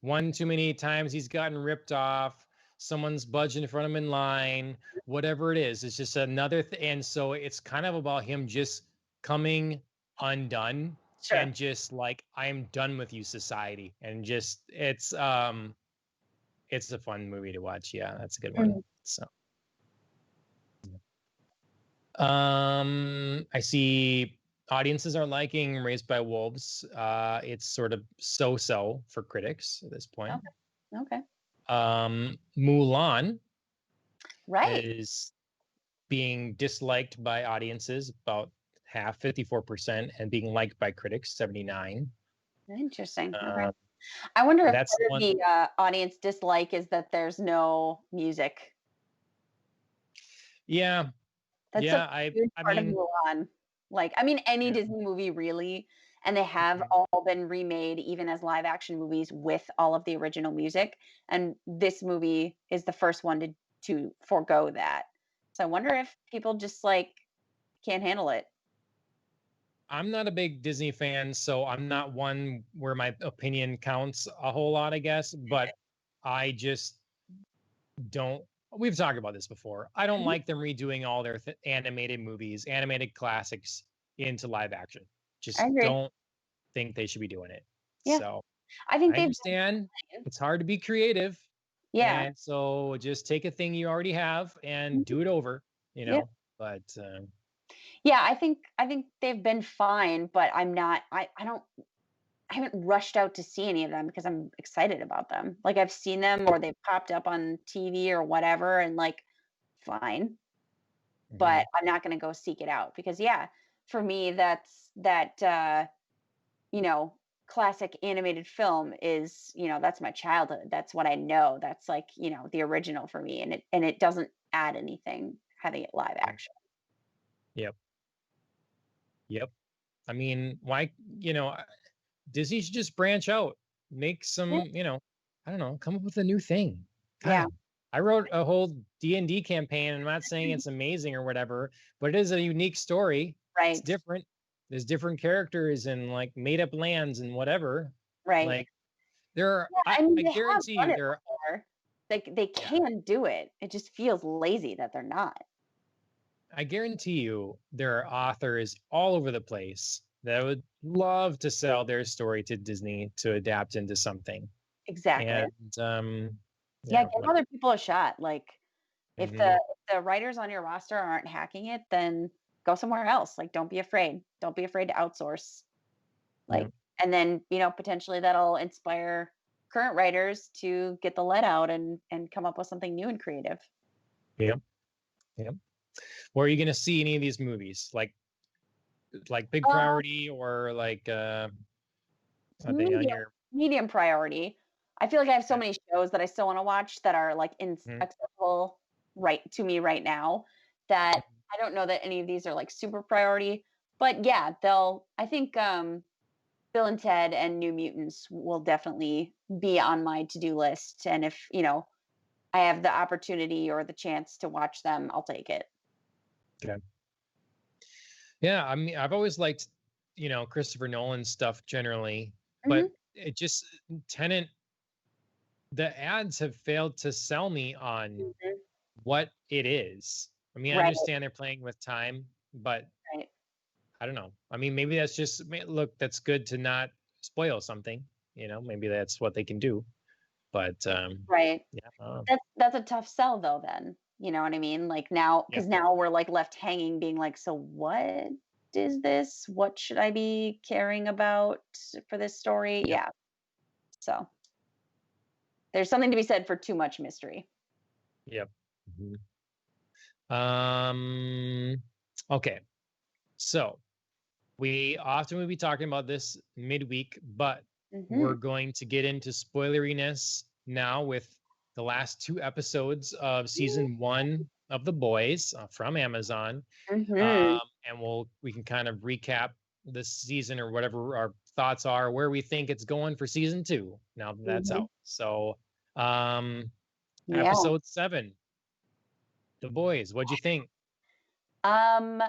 One too many times he's gotten ripped off. Someone's budging in front of him in line. Whatever it is, it's just another. And so it's kind of about him just coming undone Sure. and just like I'm done with you, society. And just it's a fun movie to watch. Yeah, that's a good one. Mhm. So. I see audiences are liking Raised by Wolves. It's sort of so-so for critics at this point. Okay. Okay. Mulan Right. is being disliked by audiences about half, 54%, and being liked by critics, 79. Interesting. Okay. Uh, I wonder if that's the part of one. the audience dislike is that there's no music. Yeah, That's such yeah. a huge I part of mean, Mulan. Like, I mean, any yeah. Disney movie really, and they have Mhm. all been remade even as live action movies with all of the original music. And this movie is the first one to forego that. So I wonder if people just like can't handle it. I'm not a big Disney fan, so I'm not one where my opinion counts a whole lot, I guess. But I just don't. We've talked about this before. I don't Mhm. like them redoing all their animated movies, animated classics into live action. I Just agree. don't think they should be doing it. Yeah. So I think I they've understand been. it's hard to be creative. Yeah. And so just take a thing you already have and Mhm. do it over, Yeah. But Yeah, I think they've been fine, but I don't I haven't rushed out to see any of them because I'm excited about them. Like I've seen them or they've popped up on TV or whatever and like fine, but mhm, I'm not going to go seek it out because yeah, for me that's that you know, classic animated film is, that's my childhood. That's what I know. That's like, the original for me and it doesn't add anything having it live mhm. action. Yep. Yep. I mean, why, Disney should just branch out, make Yeah. some, I don't know, come up with a new thing. Yeah. God, I wrote a whole D&D campaign. And I'm not saying it's amazing or whatever, but it is a unique story. It's Right. different. There's different characters and like made up lands and whatever. Right. Like there are, Yeah, I mean, I they have guarantee done you it there are, before. They yeah, can do it. It just feels lazy that they're not. I guarantee you there are authors all over the place that would love to sell their story to Disney to adapt into something. Exactly. And Yeah, yeah, give like other people a shot. Like if the mhm, if the writers on your roster aren't hacking it, then go somewhere else. Like don't be afraid. Don't be afraid to outsource. yeah, Like and then, potentially that'll inspire current writers to get the let out and come up with something new and creative. yeah, yeah. Where are you gonna see any of these movies? Like Big Uh, Priority or like are they on medium your medium priority. I feel like I have so yeah, many shows that I still want to watch that are like mhm, accessible right to me right now that mhm, I don't know that any of these are like super priority. But yeah, I think Bill and Ted and New Mutants will definitely be on my to-do list. And if, I have the opportunity or the chance to watch them, I'll take it. okay. Yeah, I mean I've always liked, Christopher Nolan stuff generally, but Hmm. it just Tenant, the ads have failed to sell me on Hmm. what it is. I mean, I Right, understand they're playing with time, but right, I don't know. I mean, maybe that's just look, that's good to not spoil something, maybe that's what they can do. But right. yeah, That's a tough sell though then. You know what I mean? Like now yeah, cuz now we're like left hanging being like, "So what is this? What should I be caring about for this story?" yep, Yeah. So, there's something to be said for too much mystery. yep. Mhm. Um, okay. So we often will be talking about this midweek, but we're Mhm. going to get into spoileriness now with the last two episodes of season one of The Boys from Amazon. Mhm. And we can kind of recap the season or whatever our thoughts are, where we think it's going for season two now that that's Mhm. out. So, um, Yeah. episode 7, The Boys. What'd you think? Um,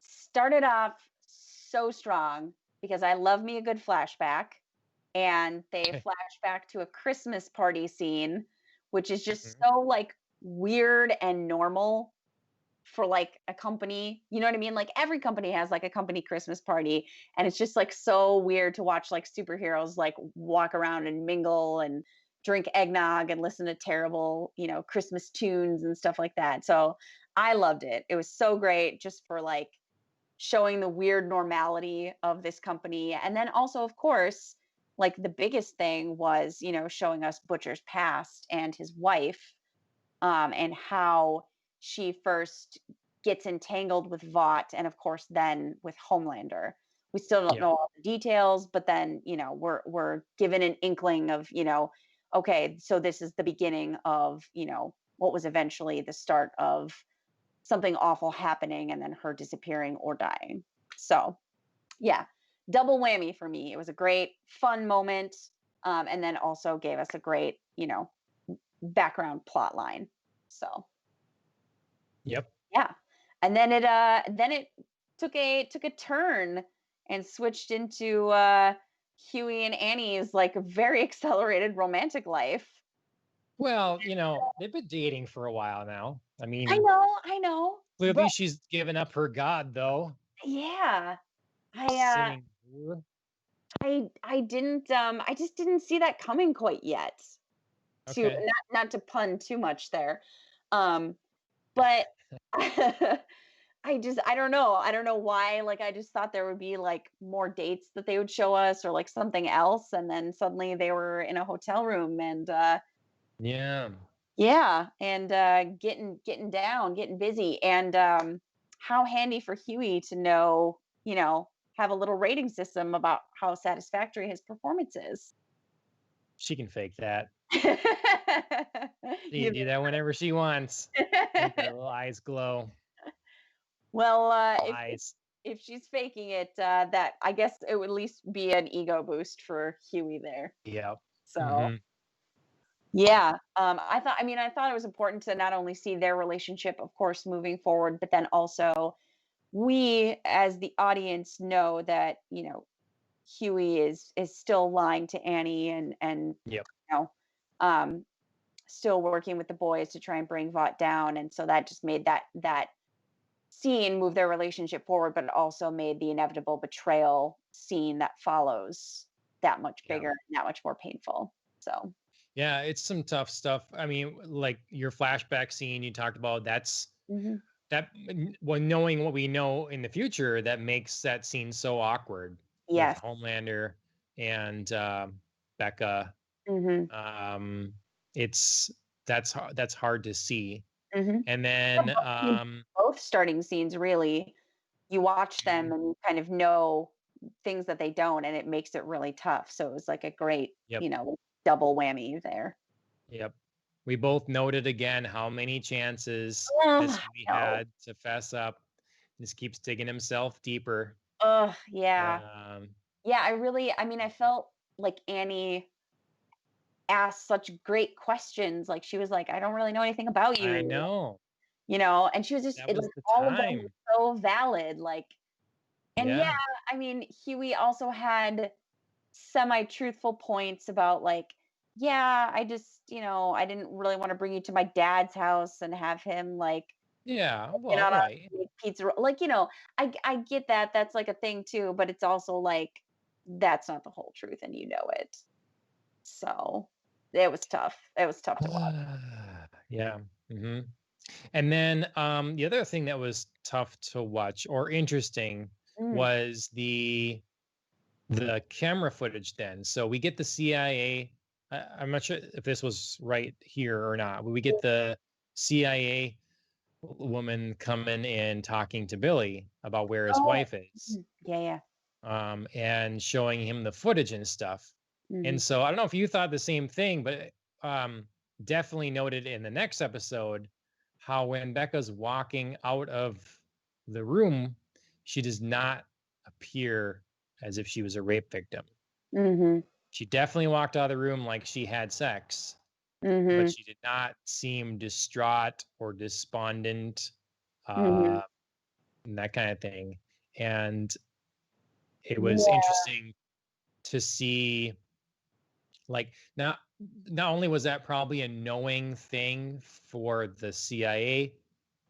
Started off so strong because I love me a good flashback, and they Okay. flash back to a Christmas party scene, which is just Mhm. so like weird and normal for like a company. You know what I mean? Like every company has like a company Christmas party, and it's just like so weird to watch like superheroes like walk around and mingle and drink eggnog and listen to terrible, Christmas tunes and stuff like that. So I loved it. It was so great just for like showing the weird normality of this company. And then also, of course, like the biggest thing was, showing us Butcher's past and his wife, and how she first gets entangled with Vought and of course then with Homelander. We still don't Yep. know all the details, but then, we're given an inkling of, okay, so this is the beginning of, what was eventually the start of something awful happening and then her disappearing or dying. So, yeah, double whammy for me. It was a great, fun moment, and then also gave us a great, background plot line. So, Yep. yeah, and then it took a turn and switched into Huey and Annie's like very accelerated romantic life. Well, they've been dating for a while now. I mean, I know, but clearly she's given up her god, though. yeah, I Sitting. I just didn't see that coming quite yet. To Okay. not to pun too much there. But I don't know. I don't know why. Like I just thought there would be like more dates that they would show us or like something else. And then suddenly they were in a hotel room and Yeah. yeah, and getting down, getting busy. And how handy for Huey to know, have a little rating system about how satisfactory his performance is. She can fake that. She You can do that whenever she wants. Make her little eyes glow. well, if Eyes. if she's faking it, that I guess it would at least be an ego boost for Huey there. Yep. So Hmm. yeah, I thought it was important to not only see their relationship, of course, moving forward, but then also we as the audience know that Huey is still lying to Annie and Yep. you know um still working with the boys to try and bring Vought down, and so that just made that scene move their relationship forward, but it also made the inevitable betrayal scene that follows that much Yeah. bigger and that much more painful. So Yeah, it's some tough stuff. I mean, like your flashback scene you talked about, mhm. well, knowing what we know in the future, that makes that scene so awkward with Yes. Homelander and Becca. Mhm. Um, it's that's hard to see. Mhm. And Yeah, then I mean, both starting scenes really, you watch them mhm, and you kind of know things that they don't, and it makes it really tough. So it was like a great, yep, double whammy there. yep. We both noted again how many chances has Ugh, Huey no. had to fess up. Just keeps digging himself deeper. Ugh, yeah. Um, Yeah, I felt like Annie asked such great questions. Like she was like, I don't really know anything about I you, know and she was just that it was like the all of them were time. so valid. Like, and yeah, Yeah, I mean, Huey also had semi-truthful points about like, yeah, I just, I didn't really want to bring you to my dad's house and have him like yeah. get Well, on a right. big pizza like, I get that that's like a thing too, but it's also like that's not the whole truth and you know it. So it was tough. It was tough to watch. Yeah. Hmm. And then the other thing that was tough to watch or interesting Mm. was the camera footage. Then, so we get the CIA. I'm not sure if this was right here or not, but we get the CIA woman coming in talking to Billy about where his Oh, wife is, yeah, yeah. and showing him the footage and stuff. Mhm. And so I don't know if you thought the same thing, but definitely noted in the next episode how when Becca's walking out of the room, she does not appear as if she was a rape victim. Mhm. She definitely walked out of the room like she had sex, but Mhm. she did not seem distraught or despondent, Mhm. uh, and that kind of thing. And it was Yeah. interesting to see, like, not only was that probably a knowing thing for the CIA,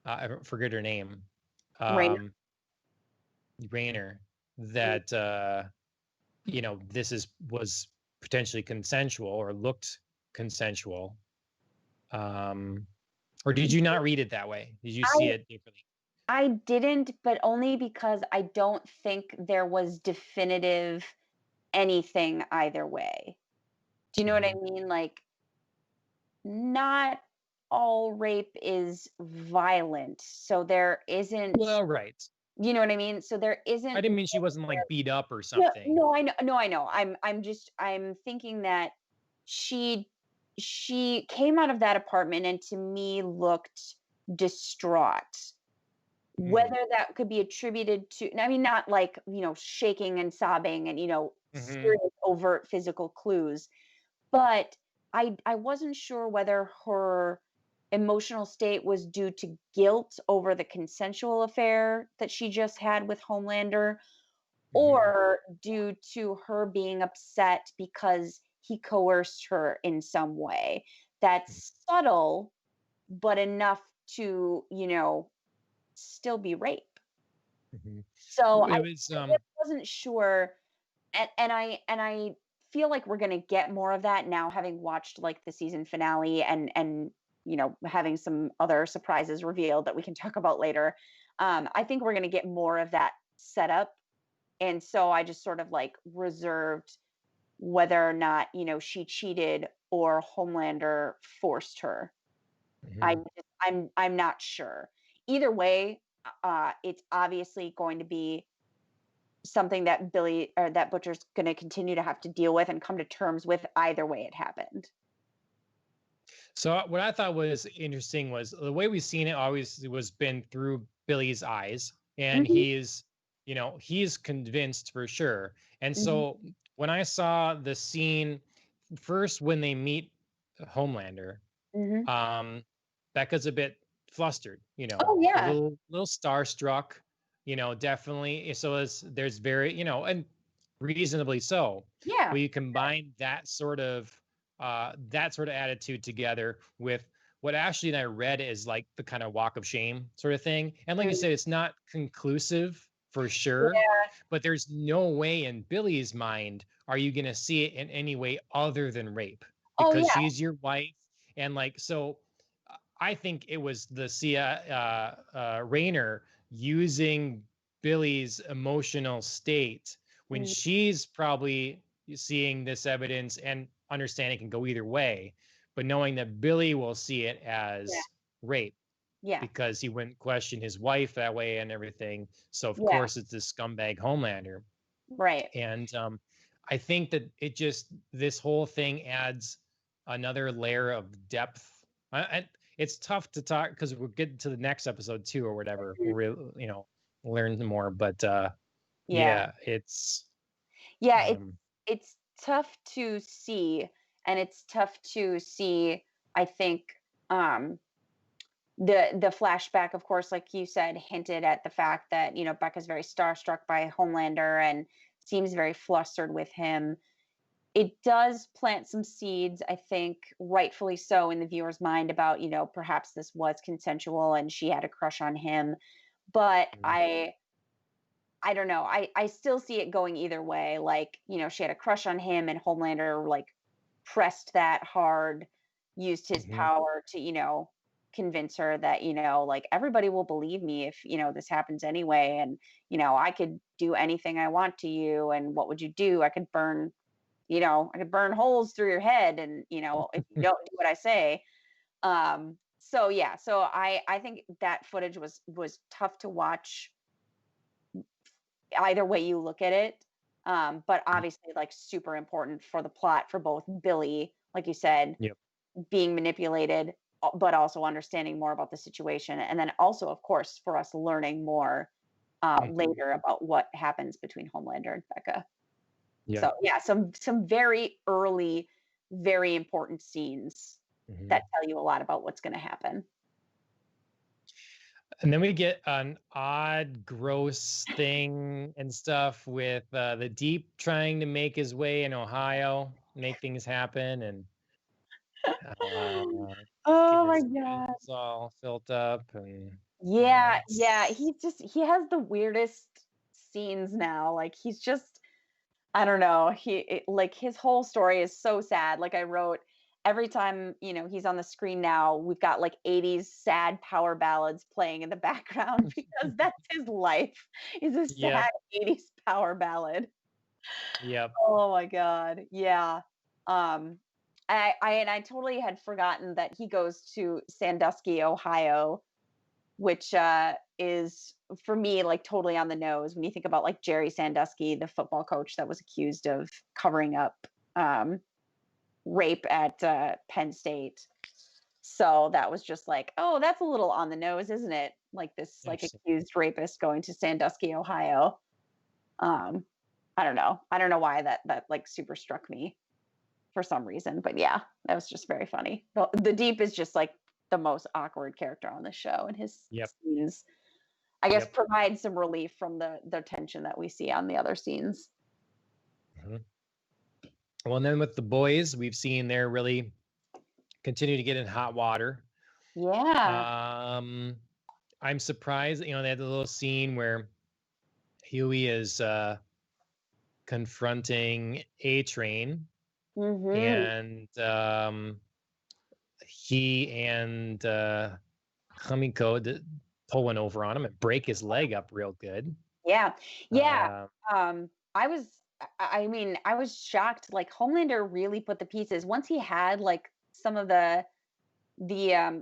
I forget her name, Right. um, Rayner, that this was potentially consensual or looked consensual. Um, Or did you not read it that way? Did you see I it differently? I didn't, but only because I don't think there was definitive anything either way. Do you know what I Mhm. mean? Like, not all rape is violent. So there isn't, Well, right. you know what I mean? So there I isn't didn't mean she wasn't like beat up or no, something. no, I know, no, I know. I'm thinking that she she came out of that apartment and to me looked distraught. Mm. Whether that could be attributed to, I mean, not like, shaking and sobbing and, Hmm. serious overt physical clues, but I wasn't sure whether her emotional state was due to guilt over the consensual affair that she just had with Homelander, Hmm. or due to her being upset because he coerced her in some way. That's subtle, but enough to, still be rape. Hmm. So I It was really wasn't sure, and I feel like we're gonna get more of that now, having watched like the season finale and having some other surprises revealed that we can talk about later. I think we're gonna get more of that setup, and so I just sort of like reserved whether or not she cheated or Homelander forced her. I Mhm. just, I'm not sure. Either way, it's obviously going to be something that Billy or that Butcher's going to continue to have to deal with and come to terms with either way it happened. So what I thought was interesting was the way we've seen it always was been through Billy's eyes, and Mhm, he's convinced for sure. And mhm, so when I saw the scene first when they meet Homelander, mhm. um, Becca's a bit flustered, Oh a yeah, little starstruck, definitely. So there's very, and reasonably so. yeah. But you combine that sort of attitude together with what Ashley and I read is like the kind of walk of shame sort of thing. And like you Mm, said, it's not conclusive for sure, yeah. but there's no way in Billy's mind are you going to see it in any way other than rape Oh because yeah. she's your wife. And like, so I think it was the Sia Rayner using Billy's emotional state when Mm, she's probably seeing this evidence and understanding can go either way, but knowing that Billy will see it yeah. as rape Yeah. because he wouldn't question his wife that way and everything. So of Yeah. course it's this scumbag Homelander. Right. And I think that this whole thing adds another layer of depth. It's tough to talk because we'll get to the next episode too, or whatever. Mhm. Learn more. But Yeah. yeah, it's Yeah, um, it's tough to see, and it's tough to see, I think, um the flashback, of course, like you said, hinted at the fact that Becca's very starstruck by Homelander and seems very flustered with him. It does plant some seeds, I think, rightfully so, in the viewer's mind about perhaps this was consensual and she had a crush on him. But mm, I don't know, I still see it going either way. Like, she had a crush on him and Homelander like pressed that hard, used his mhm, power to, convince her that, like, everybody will believe me if, this happens anyway. And, I could do anything I want to you. And what would you do? I could burn holes through your head. And, if you don't do what I say. So yeah, so I think that footage was tough to watch either way you look at it. But obviously like super important for the plot for both Billy, like you said, yep. being manipulated, but also understanding more about the situation. And then also, of course, for us learning more Mhm, later about what happens between Homelander and Becca. yeah. So yeah, some very early, very important scenes that Mhm. tell you a lot about what's going to happen. And then we get an odd, gross thing and stuff with the Deep trying to make his way in Ohio, make things happen, and Oh getting my his god. nose all filled up, and Yeah, yeah, it's he has the weirdest scenes now. Like he's just I don't know. Like his whole story is so sad. Like I wrote every time, he's on the screen now, we've got like 80s sad power ballads playing in the background because that's his life is a Yep. sad 80s power ballad. Yep. Oh my God. Yeah. Um, and I totally had forgotten that he goes to Sandusky, Ohio, which is for me like totally on the nose when you think about like Jerry Sandusky, the football coach that was accused of covering up um, rape at Penn State. So that was just like, oh, that's a little on the nose, isn't it? Like this like Interesting. accused rapist going to Sandusky, Ohio. Um, I don't know. I don't know why that like super struck me for some reason, but yeah, that was just very funny. The Deep is just like the most awkward character on the show, and his Yep. scenes, I guess, Yep. provide some relief from the tension that we see on the other scenes. Mhm. Well, and then with the boys, we've seen they're really continue to get in hot water. Yeah. I'm surprised, they had the little scene where Huey is confronting A Train, Hmm. and he and Hamiko pull one over on him and break his leg up real good. Yeah. Yeah. Uh, I was I mean, I was shocked. Like Homelander really put the pieces once he had like some of the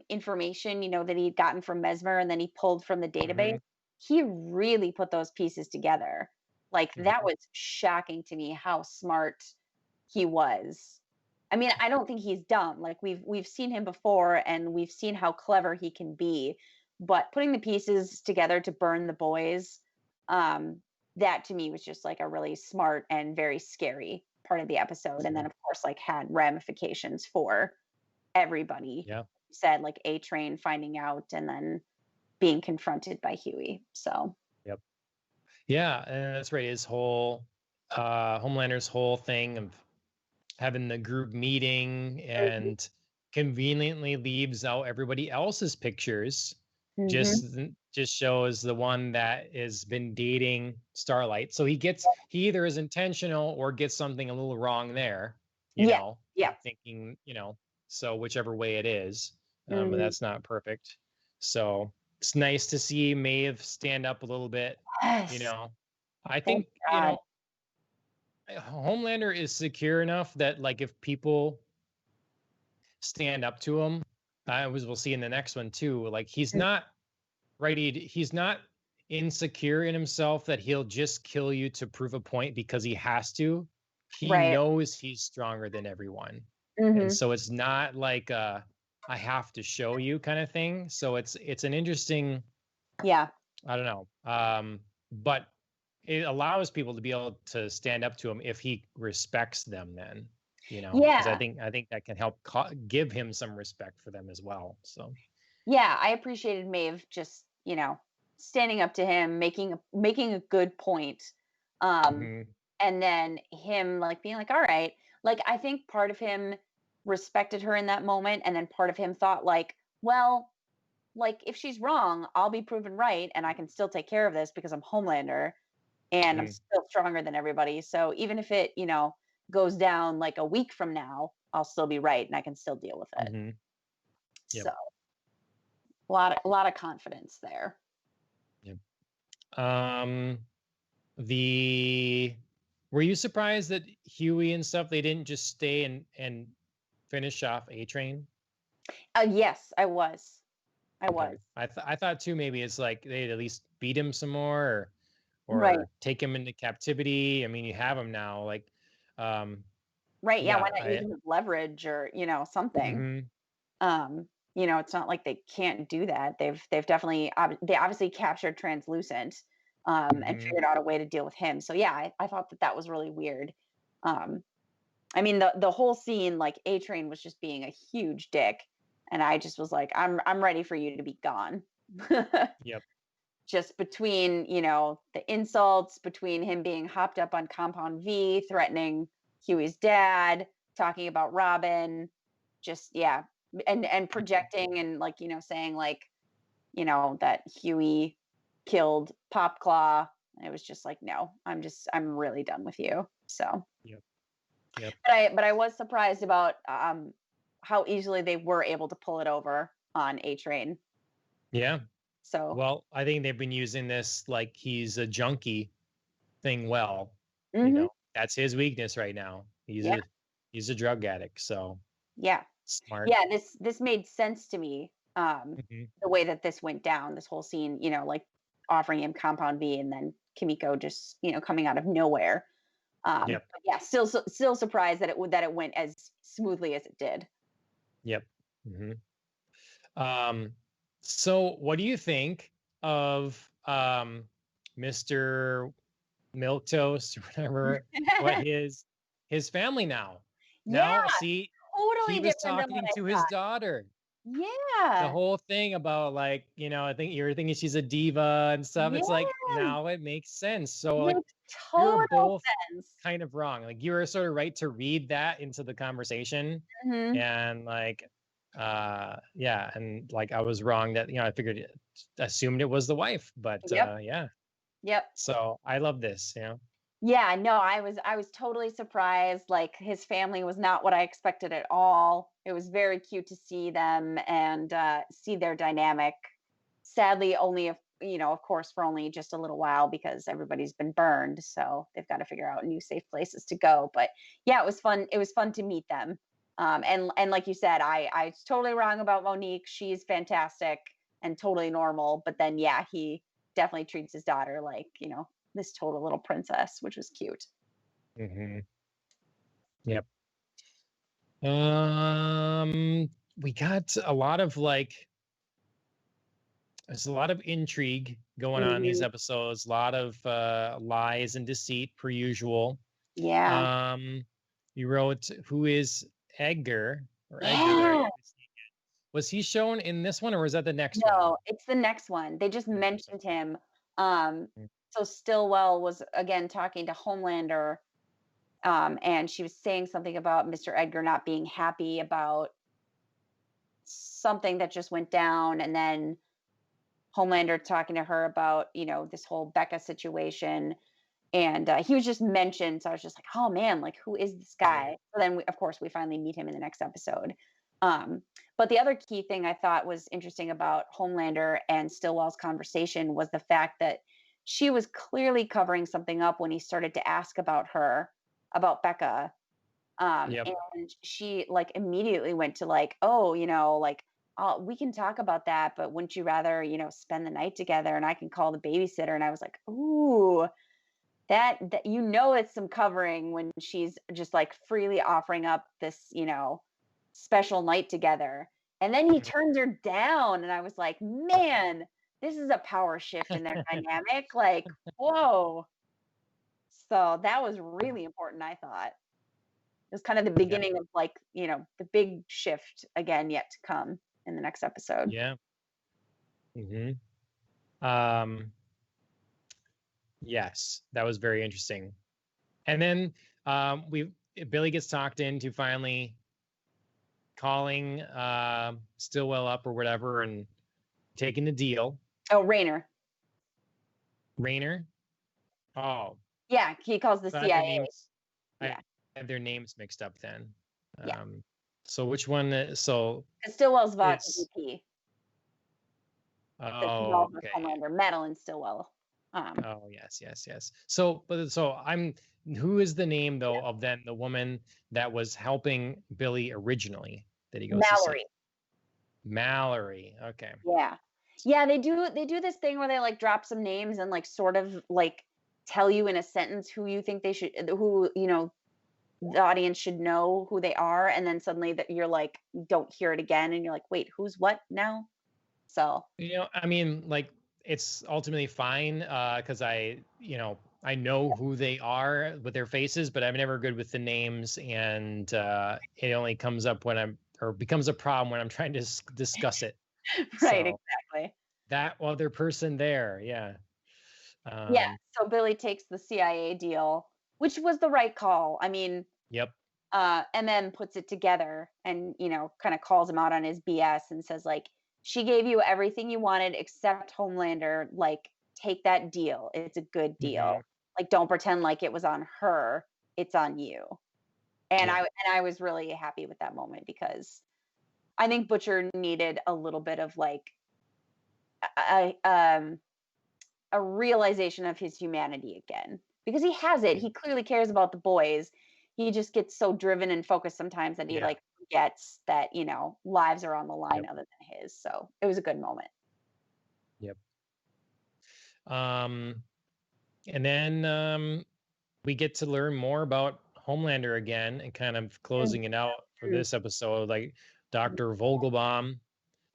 information, that he'd gotten from Mesmer and then he pulled from the database. mhm, He really put those pieces together. Like that mhm, was shocking to me how smart he was. I mean, I don't think he's dumb. Like we've seen him before and we've seen how clever he can be, but putting the pieces together to burn the boys, um, that to me was just like a really smart and very scary part of the episode. And then sure. of course like had ramifications for everybody. Yeah. Said like A Train finding out and then being confronted by Huey. So Yep. Yeah, and that's right. His whole Homelander's whole thing of having the group meeting mhm, and conveniently leaves out everybody else's pictures, mhm. just shows the one that has been dating Starlight. So he either is intentional or gets something a little wrong there, Yeah, yeah. thinking, so whichever way it is, but Mhm. that's not perfect. So it's nice to see Maeve stand up a little bit, you Yes. know. I Thank think, God. Homelander is secure enough that like if people stand up to him, we'll see in the next one too. Like he's Mm, not ready. He's not insecure in himself that he'll just kill you to prove a point because he has to. He right. knows he's stronger than everyone, and Mhm. so it's not like I have to show you kind of thing. So it's an interesting, Yeah. I don't know, but it allows people to be able to stand up to him if he respects them. Then, because I Yeah. think I think that can help give him some respect for them as well. So, Yeah, I appreciated Maeve just, standing up to him, making a good point. Um mhm, and then him like being like, "All right." Like I think part of him respected her in that moment and then part of him thought like, "Well, like if she's wrong, I'll be proven right and I can still take care of this because I'm Homelander and I'm mhm, still stronger than everybody. So even if it, goes down like a week from now, I'll still be right and I can still deal with it." mhm, yep, So a lot of confidence there. yep. Um, the Were you surprised that Huey and stuff they didn't just stay and finish off A Train? Yes, I was. I Okay, was. I thought too maybe it's like they'd at least beat him some more, Right. or take him into captivity. I mean, you have him now. Like, um, Right. Yeah, why yeah, not use I. them as leverage or, something. Mhm, Um, it's not like they can't do that. They've definitely they obviously captured Translucent and mhm, figured out a way to deal with him. So yeah, I thought that was really weird. Um, I mean the whole scene like A Train was just being a huge dick and I just was like I'm ready for you to be gone. yep, Just between, the insults, between him being hopped up on Compound V, threatening Huey's dad, talking about Robin, just yeah, and projecting and like, saying like, that Huey killed Popclaw. It was just like, no, I'm really done with you. So yep, yep. but I was surprised about how easily they were able to pull it over on A-Train. Yeah. So, Well, I think they've been using this like he's a junkie thing well. mhm, That's his weakness right now. yeah, He's a drug addict, so yeah. smart. Yeah, this made sense to me, Mhm. the way that this went down, this whole scene, like offering him Compound V and then Kimiko just, coming out of nowhere. Yep. But yeah, still surprised that it went as smoothly as it did. Yep. Mhm. Um, so what do you think of Mr. Milquetoast or whatever? What his family now? Yeah, Now, see, he totally was different than what talking I to his thought. daughter. The Yeah. whole thing about like, I think you're thinking she's a diva and stuff. It's like Yes, now it makes sense. So like makes you're total both sense. kind of wrong. Like you were sort of right to read that into the conversation. Mhm. And like yeah, and like I was wrong that I figured assumed it was the wife, but Yep, yeah. yep. So I love this. Yeah, no, I was totally surprised, like, his family was not what I expected at all. It was very cute to see them and, see their dynamic. Sadly, only if of course, for only just a little while because everybody's been burned, so they've gotta figure out new safe places to go, but, yeah, it was fun to meet them. And like you said, I was totally wrong about Monique, she's fantastic and totally normal, but then, yeah, he definitely treats his daughter like, this total little princess, which was cute. Hmm. Yep. Um, we got a lot of like there's a lot of intrigue going on in these Mhm. episodes, a lot of lies and deceit per usual. Yeah. Um, you wrote who is Edgar or Edgar there? Yeah. Was he shown in this one or was that the next one? No, it's the next one. They just Next mentioned one. him. Um, so Stillwell was again talking to Homelander, and she was saying something about Mr. Edgar not being happy about something that just went down, and then Homelander talking to her about, this whole Becca situation. And he was just mentioned. So I was just like, oh man, like who is this Yeah. guy? So then, of course, we finally meet him in the next episode. Um, but the other key thing I thought was interesting about Homelander and Stillwell's conversation was the fact that she was clearly covering something up when he started to ask about her, about Becca. Yep. And she like immediately went to like, oh, like, we can talk about that, but wouldn't you rather, spend the night together and I can call the babysitter? And I was like, ooh, that it's some covering when she's just like freely offering up this, special night together. And then he Mhm. turns her down and I was like, "Man, this is a power shift in their dynamic." Like, whoa. So that was really important, I thought. It was kind of the Yep. beginning of like, the big shift again yet to come in the next episode. Yeah. Hmm. Um, yes, that was very interesting. And then we Billy gets talked into finally calling Stillwell up or whatever and taking the deal. Oh, Rayner. Rayner. Oh, Yeah, he calls the so I had their CIA. names. I Yeah. had their names mixed up then. Yeah. So which one? So 'Cause Stillwell's it's VP. That's oh involved with okay. Homelander, Madeline Stillwell. Oh yes. So I'm who is the name though of then the woman that was helping Billy originally that he goes to see? Mallory. Mallory. Okay. Yeah. Yeah, they do this thing where they, like, drop some names and, like, sort of, like, tell you in a sentence who you think they should who, the audience should know who they are, and then suddenly that you're like, don't hear it again, and you're like, "Wait, who's what now?" So, I mean, like it's ultimately fine because I know who they are with their faces, but I'm never good with the names, and it only comes up when I'm or becomes a problem when I'm trying to discuss it. right, So exactly. that other person there, yeah. Yeah, Um, so Billy takes the CIA deal, which was the right call. I mean, yep. and then puts it together and kind of calls him out on his BS and says like, she gave you everything you wanted except Homelander, like, take that deal, it's a good deal, Hmm. like, don't pretend like it was on her, it's on you. and i Yep. and I was really happy with that moment because I think Butcher needed a little bit of like a um a realization of his humanity again because he has it. He clearly cares about the boys. He just gets so driven and focused sometimes that he Yeah. like forgets that, lives are on the line Yep. other than his. So it was a good moment. Yep. Um, and then we get to learn more about Homelander again and kind of closing it out for Mhm. this episode, like Dr. Vogelbaum.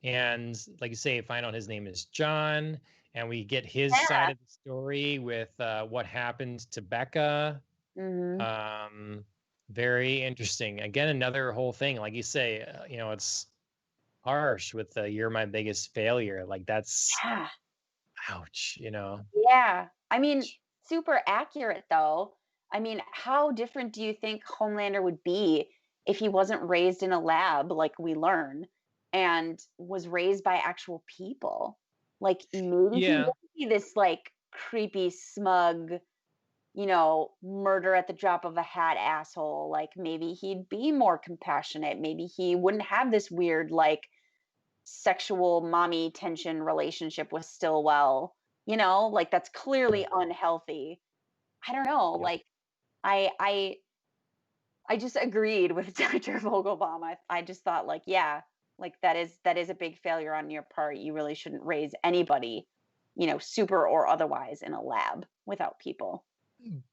And like you say, find out his name is John, and we get his Yeah. side of the story with what happened to Becca. Hmm. Um, Very interesting. Again, another whole thing, like you say, it's harsh with the "You're my biggest failure." Like that's Yeah. ouch. Yeah. I mean, super accurate though. I mean, how different do you think Homelander would be if he wasn't raised in a lab like we learn and was raised by actual people? Like maybe he Yeah, wouldn't be this like creepy, smug, murder at the drop of a hat asshole. Like maybe he'd be more compassionate. Maybe he wouldn't have this weird like sexual mommy tension relationship with Stillwell, like that's clearly unhealthy. I don't know, yep, like I just agreed with Dr. Vogelbaum. I just thought like, yeah, like that is a big failure on your part. You really shouldn't raise anybody, super or otherwise in a lab without people.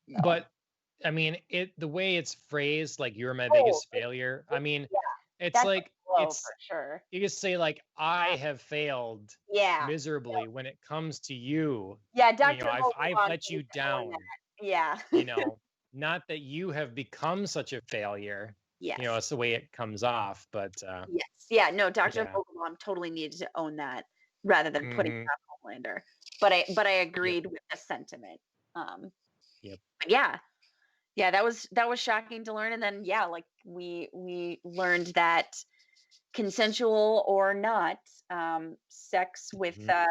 So, but I mean, the way it's phrased, like "You're my oh, biggest failure." I mean, yeah, it's that's a like blow for sure. you just say like "I have failed Yeah. miserably when it comes to you." Yeah, You know, Dr. I've Vogelbaum let you needs to own down. that. Yeah. You know, not that you have become such a failure. Yes. It's the way it comes off. But Yes. Yeah, no, Dr. yeah, Vogelbaum totally needed to own that rather than putting it hmm on Homelander. But I yep, agreed with the sentiment. Um, yep, but yeah. Yeah, that was shocking to learn. And then yeah, like we learned that consensual or not, sex with hmm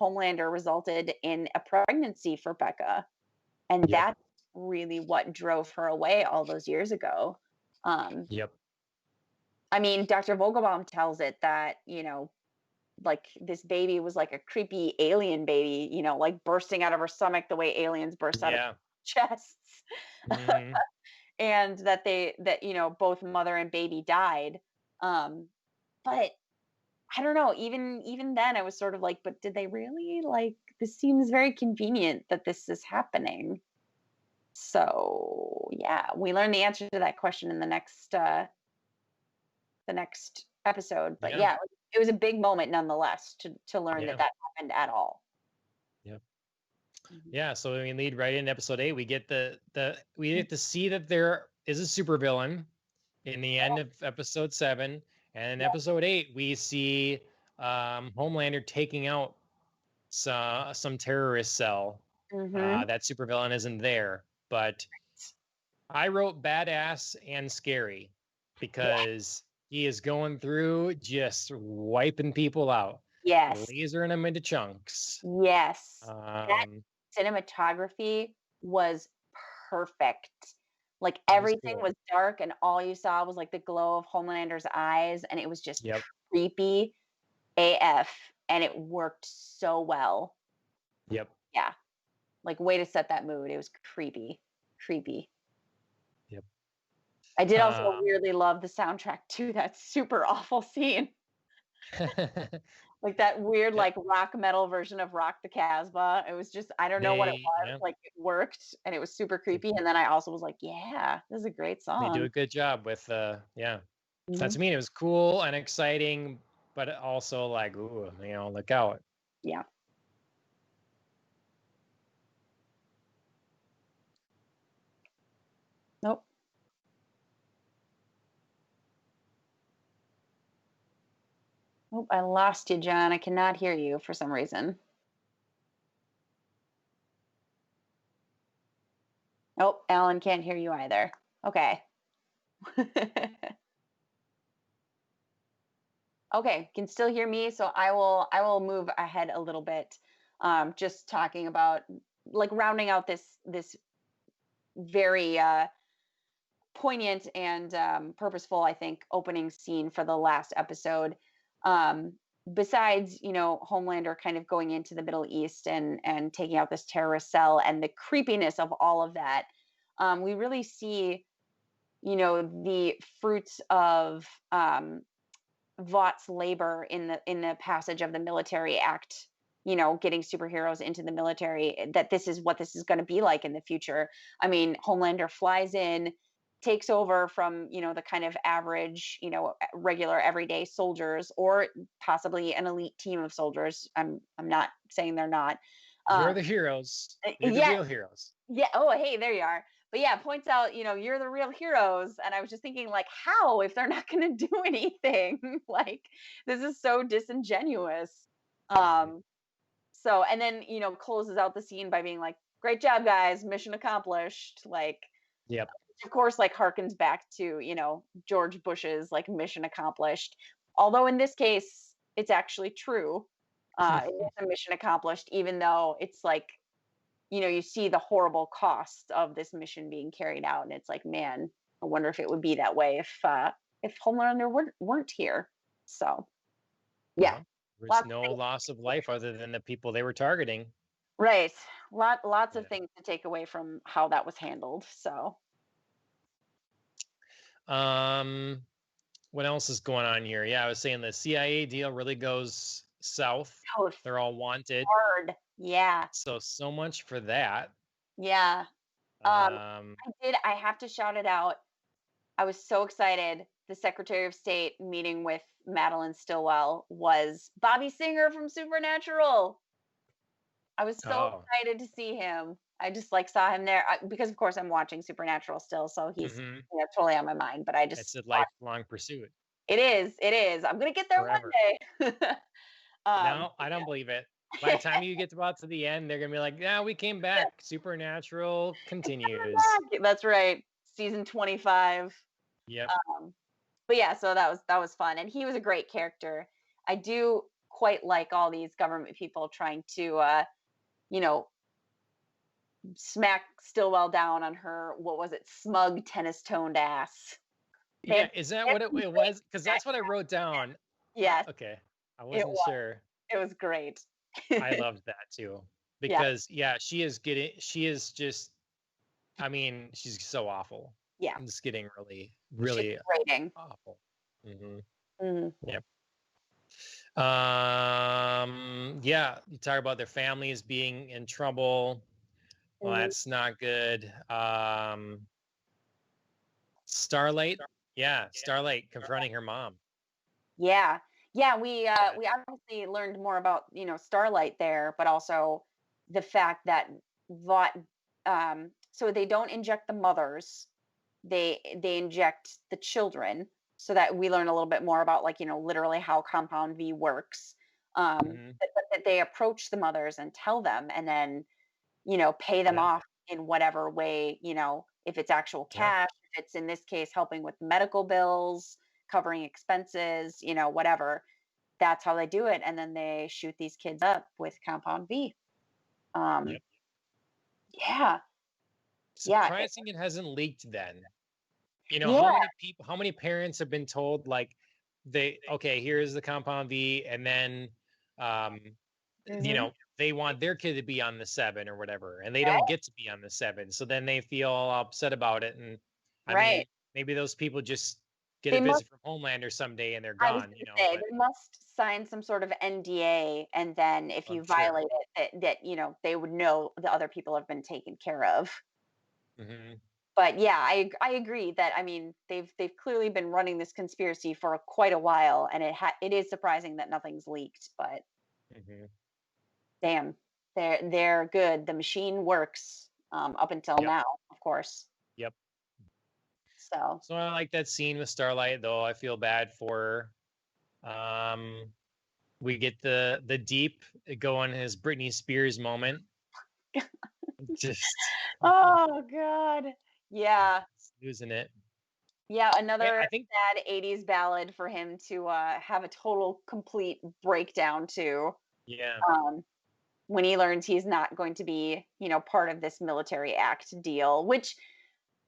Homelander resulted in a pregnancy for Becca. And yep, that's really what drove her away all those years ago. Um, yep, I mean, Dr. Vogelbaum tells it that, like this baby was like a creepy alien baby, like bursting out of her stomach the way aliens burst out of yeah, chests. hmm And that both mother and baby died. But I don't know, even then I was sort of like, but did they really? Like this seems very convenient that this is happening. So, yeah, we learned the answer to that question in the next episode. But yeah, yeah, it was a big moment nonetheless to learn that yeah, that happened at all. yep. Mhm. Yeah, so we lead right into episode 8. We get we get to see that there is a supervillain in the end of episode 7, and in episode 8 we see Homelander taking out some terrorist cell. Mhm. That supervillain isn't there, but I wrote badass and scary Yeah. because he is going through just wiping people out, Yes. lasering them into chunks. Yes. That Um, cinematography was perfect. Like it was everything cool. was dark and all you saw was like the glow of Homelander's eyes and it was just Yep. creepy AF and it worked so well. Yep. Yeah. Like way to set that mood. It was creepy. Creepy. Yep. I did also Uh, weirdly love the soundtrack to that super awful scene. Like that weird yep. like rock metal version of Rock the Casbah. It was just I don't know what it was. Yeah, Like it worked and it was super creepy. And then I also was like, yeah, this is a great they do song. a good job with yeah. That's Mhm. me. It was cool and exciting, but also like, ooh, look out. Yeah. Nope. Nope. I lost you, John. I cannot hear you for some reason. Nope. Alan can't hear you either. Okay. Okay, can still hear me, so I will move ahead a little bit. Just talking about like rounding out this very poignant and purposeful, I think, opening scene for the last episode. Um, Besides, Homelander kind of going into the Middle East and taking out this terrorist cell and the creepiness of all of that, we really see, the fruits of Vought's labor in the passage of the Military Act, getting superheroes into the military, that this is what this is going to be like in the future. I mean, Homelander flies in, takes over from, the kind of average, regular everyday soldiers, or possibly an elite team of soldiers. I'm not saying they're not. You're the heroes. You're the Yeah, real heroes. yeah. Oh, hey, there you are. But yeah, points out, you're the real heroes. And I was just thinking, like, how, if they're not going to do anything? Like, this is so disingenuous. Um, so, and then, closes out the scene by being like, great job, guys, mission accomplished. Like, Yep. of course, like, harkens back to, George Bush's, like, mission accomplished. Although in this case, it's actually true. It is a mission accomplished, even though it's like, you see the horrible cost of this mission being carried out, and it's like, man, I wonder if it would be that way if Homelander weren't here. So, yeah, There's no loss of life other than the people they were targeting. right. Lots of things to take away from how that was handled. So, what else is going on here? Yeah, I was saying the CIA deal really goes south. They're all wanted. Hard. Yeah. So much for that. Yeah. I have to shout it out. I was so excited. The Secretary of State meeting with Madeline Stillwell was Bobby Singer from Supernatural. I was so excited to see him. I just saw him there because, of course, I'm watching Supernatural still, so he's totally on my mind. But it's a lifelong pursuit. It is. It is. I'm gonna get there Forever. one day. No, I don't believe it. By the time you get about to the end, they're gonna be like, "Yeah, we came back. Supernatural continues." That's right. Season 25. Yep. But yeah, so that was fun, and he was a great character. I do quite like all these government people trying to, smack Stillwell down on her, what was it, smug tennis-toned ass. Yeah, is that what it was? Because that's what I wrote down. Yes. Okay, I wasn't sure. It was great. I loved that too, because she is just, I mean, she's so awful. Yeah, I'm just getting really awful. Yep. Yeah, you talk about their families being in trouble. Well, that's not good. Starlight. Yeah, Starlight confronting her mom. Yeah. We obviously learned more about, Starlight there, but also the fact that Vought, so they don't inject the mothers, they inject the children, so that we learn a little bit more about, literally how Compound V works. But that they approach the mothers and tell them, and then, pay them off in whatever way, if it's actual cash, if it's, in this case, helping with medical bills, covering expenses, whatever. That's how they do it. And then they shoot these kids up with Compound V. Yeah. Surprising it hasn't leaked then. How many parents have been told, like, here's the Compound V, and then they want their kid to be on the 7 or whatever, and they don't get to be on the 7. So then they feel all upset about it. And I mean, maybe those people just get a visit from Homelander someday and they're gone. They must sign some sort of NDA, and then if you violate it, that they would know the other people have been taken care of. But yeah, I agree that, I mean, they've clearly been running this conspiracy for quite a while, and it is surprising that nothing's leaked. But damn, they're good. The machine works up until now, of course. Yep. So I like that scene with Starlight, though. I feel bad for her. We get the deep going, his Britney Spears moment. Just oh god, yeah, losing it. Yeah, another sad 80s ballad for him to have a total complete breakdown to. Yeah. When he learns he's not going to be, part of this Military Act deal, which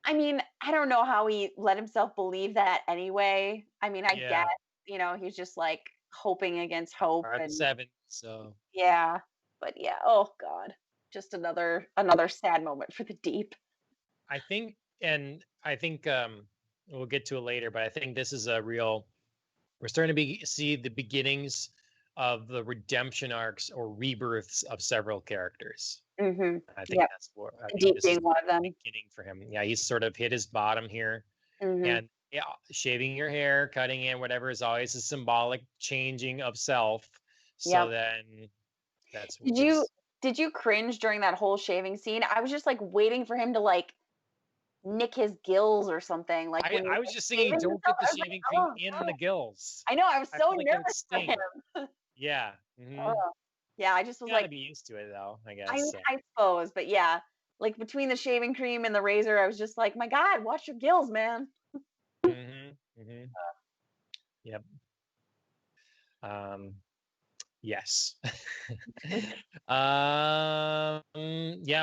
I mean, I don't know how he let himself believe that anyway. I mean, I get, Yeah, he's just like hoping against hope are the and seven. So yeah. But yeah, oh God. Just another sad moment for the deep. I think, and I think we'll get to it later, but I think this is a real. We're starting to see the beginnings of the redemption arcs or rebirths of several characters. Hmm. I think Yep. that's what I The think deep this is being one of the them. beginning for him. Yeah, he's sort of hit his bottom here. Hmm. And yeah, shaving your hair, cutting in, whatever is always a symbolic changing of self. So Yep. then that's Did you was did you cringe during that whole shaving scene? I was just like waiting for him to like nick his gills or something. Like when he was I was like just thinking, shaving don't himself, get the I was like, shaving cream oh in God. the gills. I know, I was I so feel like it would nervous for sting. him. Yeah. Oh, yeah, I just was Gotta like, be used to it though, I I guess. mean, So I suppose, but yeah, like between the shaving cream and the razor, I was just like, my God, watch your gills, man. hmm. Yep. Um yes. Yeah,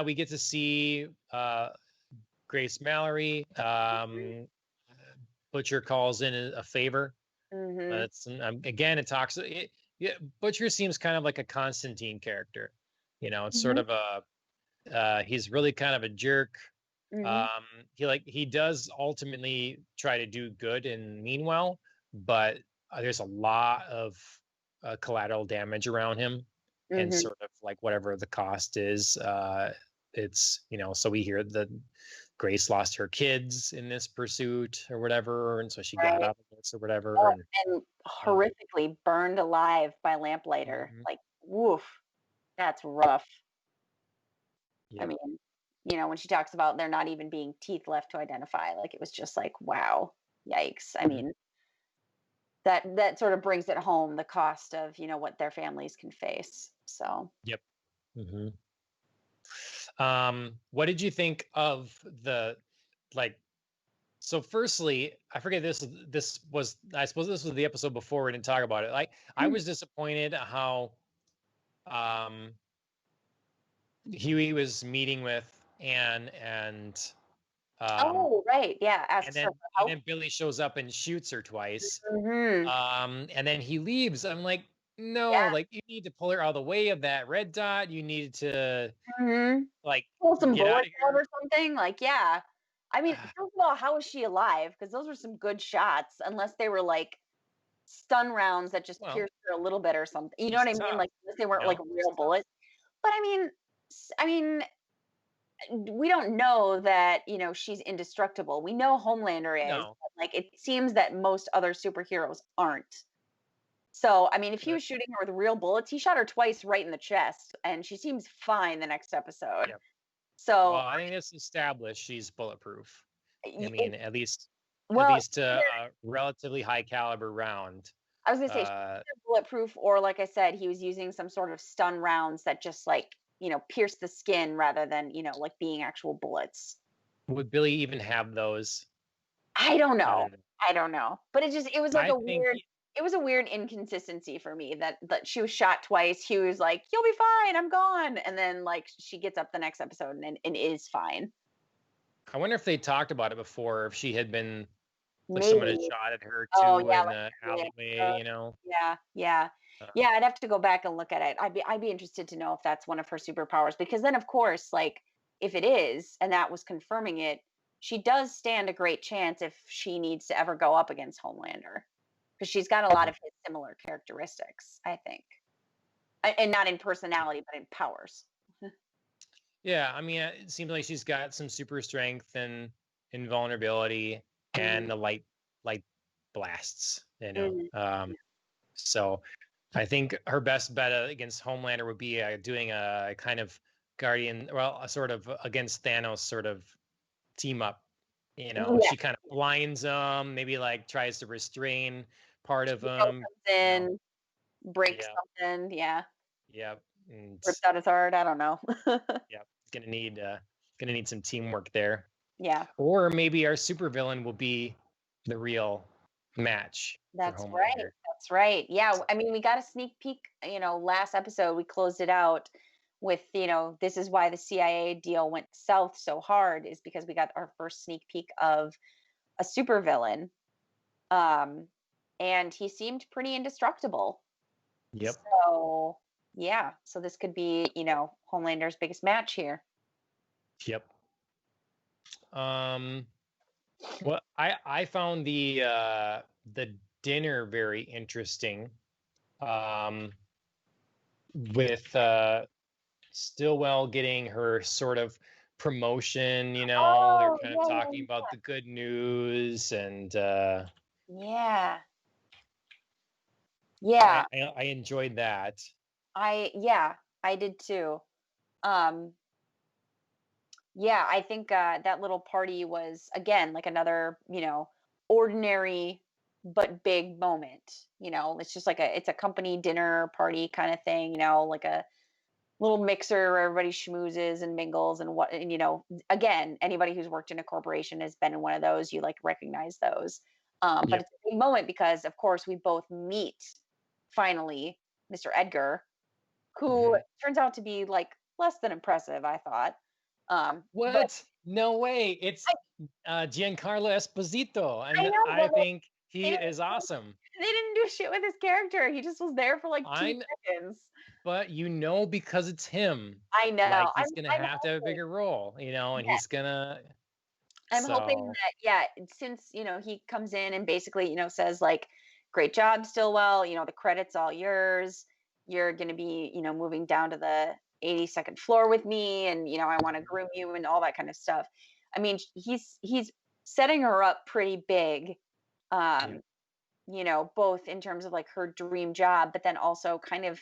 we get to see Grace Mallory. Butcher calls in a favor. Mm-hmm. It's again, it talks. Yeah, Butcher seems kind of like a Constantine character. It's sort Hmm. of a. He's really kind of a jerk. Hmm. Um, he does ultimately try to do good and mean well, but there's a lot of collateral damage around him, and Hmm. sort of like whatever the cost is. It's so we hear that Grace lost her kids in this pursuit or whatever, and so she got Right. out of this or whatever, Oh, and and uh, horrifically burned alive by lamplighter. mhm, Like, woof, that's rough. I yep. mean, when she talks about there not even being teeth left to identify, like it was just like, wow, yikes. I Mhm, mean, that sort of brings it home the cost of, what their families can face. So, yep. hmm what did you think of the like? So, firstly, I forget this was I suppose this was the episode before we didn't talk about it. Like, I mm, was disappointed how um Huey was meeting with Anne um oh, right. Yeah. and Asks her then for help. Billy shows up and shoots her twice. Hmm. And then he leaves. I'm like, no, Yeah. like you need to pull her out of the way of that red dot. You needed to Hmm. like Pull some get out bullets of out here. or something. Like, yeah. I mean, Ah, first of all, how is she alive? Because those were some good shots, unless they were like stun rounds that just well, pierced her a little bit or something. You know she's what I mean? tough, Like, unless they weren't like she's real tough. bullets. But I mean, I mean, we don't know that, she's indestructible. We know Homelander is, No, but like it seems that most other superheroes aren't. So, I mean, if he but was shooting her with real bullets, he shot her twice right in the chest, and she seems fine the next episode. yeah. Well, So, I think it's established she's bulletproof. I it, mean, at well, least a relatively high caliber round. I was gonna say she's Uh, either bulletproof, or like I said, he was using some sort of stun rounds that just like pierce the skin rather than like being actual bullets. would Billy even have those? I don't I know. don't know. I don't know. But it was like I a think, weird it was a weird inconsistency for me that she was shot twice. He was like, "You'll be fine. I'm gone." And then like she gets up the next episode and is fine. I wonder if they talked about it before, if she had been like someone had Maybe. shot at her Oh, too yeah, in like the early alleyway, episode. you know. Yeah, yeah. Uh, Yeah, I'd have to go back and look at it. I'd be interested to know if that's one of her superpowers, because then of course, like if it is and that was confirming it, she does stand a great chance if she needs to ever go up against Homelander, because she's got a lot mhm. of his similar characteristics, I think. And not in personality, but in powers. Yeah, I mean, it seems like she's got some super strength and invulnerability Mhm. and the light blasts, you know. Mhm. So I think her best bet against Homelander would be doing a kind of Guardian, well, a sort of against Thanos sort of team up. Yeah, She kind of blinds him, maybe like tries to restrain part of Thanos him. comes in, breaks Yeah, something, yeah, yeah, and rips out his heart. I don't know. yeah, gonna need some teamwork there. Yeah, Or maybe our supervillain will be the real match for that's right. Homelander. That's right. Yeah, I mean, we got a sneak peek. Last episode we closed it out with, this is why the CIA deal went south so hard, is because we got our first sneak peek of a supervillain. And he seemed pretty indestructible. Yep. So, yeah, so this could be, Homelander's biggest match here. Yep. Well, I found the dinner very interesting. With Stillwell getting her sort of promotion, they're Oh, kind of yeah, talking about the good news, and yeah. Yeah. I enjoyed that. I did too. Um, yeah, I think that little party was again like another, ordinary but big moment. It's just like it's a company dinner party kind of thing, like a little mixer where everybody schmoozes and mingles and again, anybody who's worked in a corporation has been in one of those, you like recognize those. But Yep. it's a big moment because of course we both meet finally Mr. Edgar, who Mhm. turns out to be like less than impressive, I thought. But What? No way! It's Giancarlo Esposito, I and know, I but think they he didn't, is awesome. they didn't do shit with his character. He just was there for like two I seconds. But because it's him, I know. like he's gonna I'm have to have a hoping. bigger role, and Yes. he's gonna. I'm hoping So that, yeah, since, he comes in and basically, says like, great job, Stillwell, the credit's all yours. You're going to be, moving down to the 82nd floor with me. And, I want to groom you and all that kind of stuff. I mean, he's setting her up pretty big, yeah, um, both in terms of like her dream job, but then also kind of,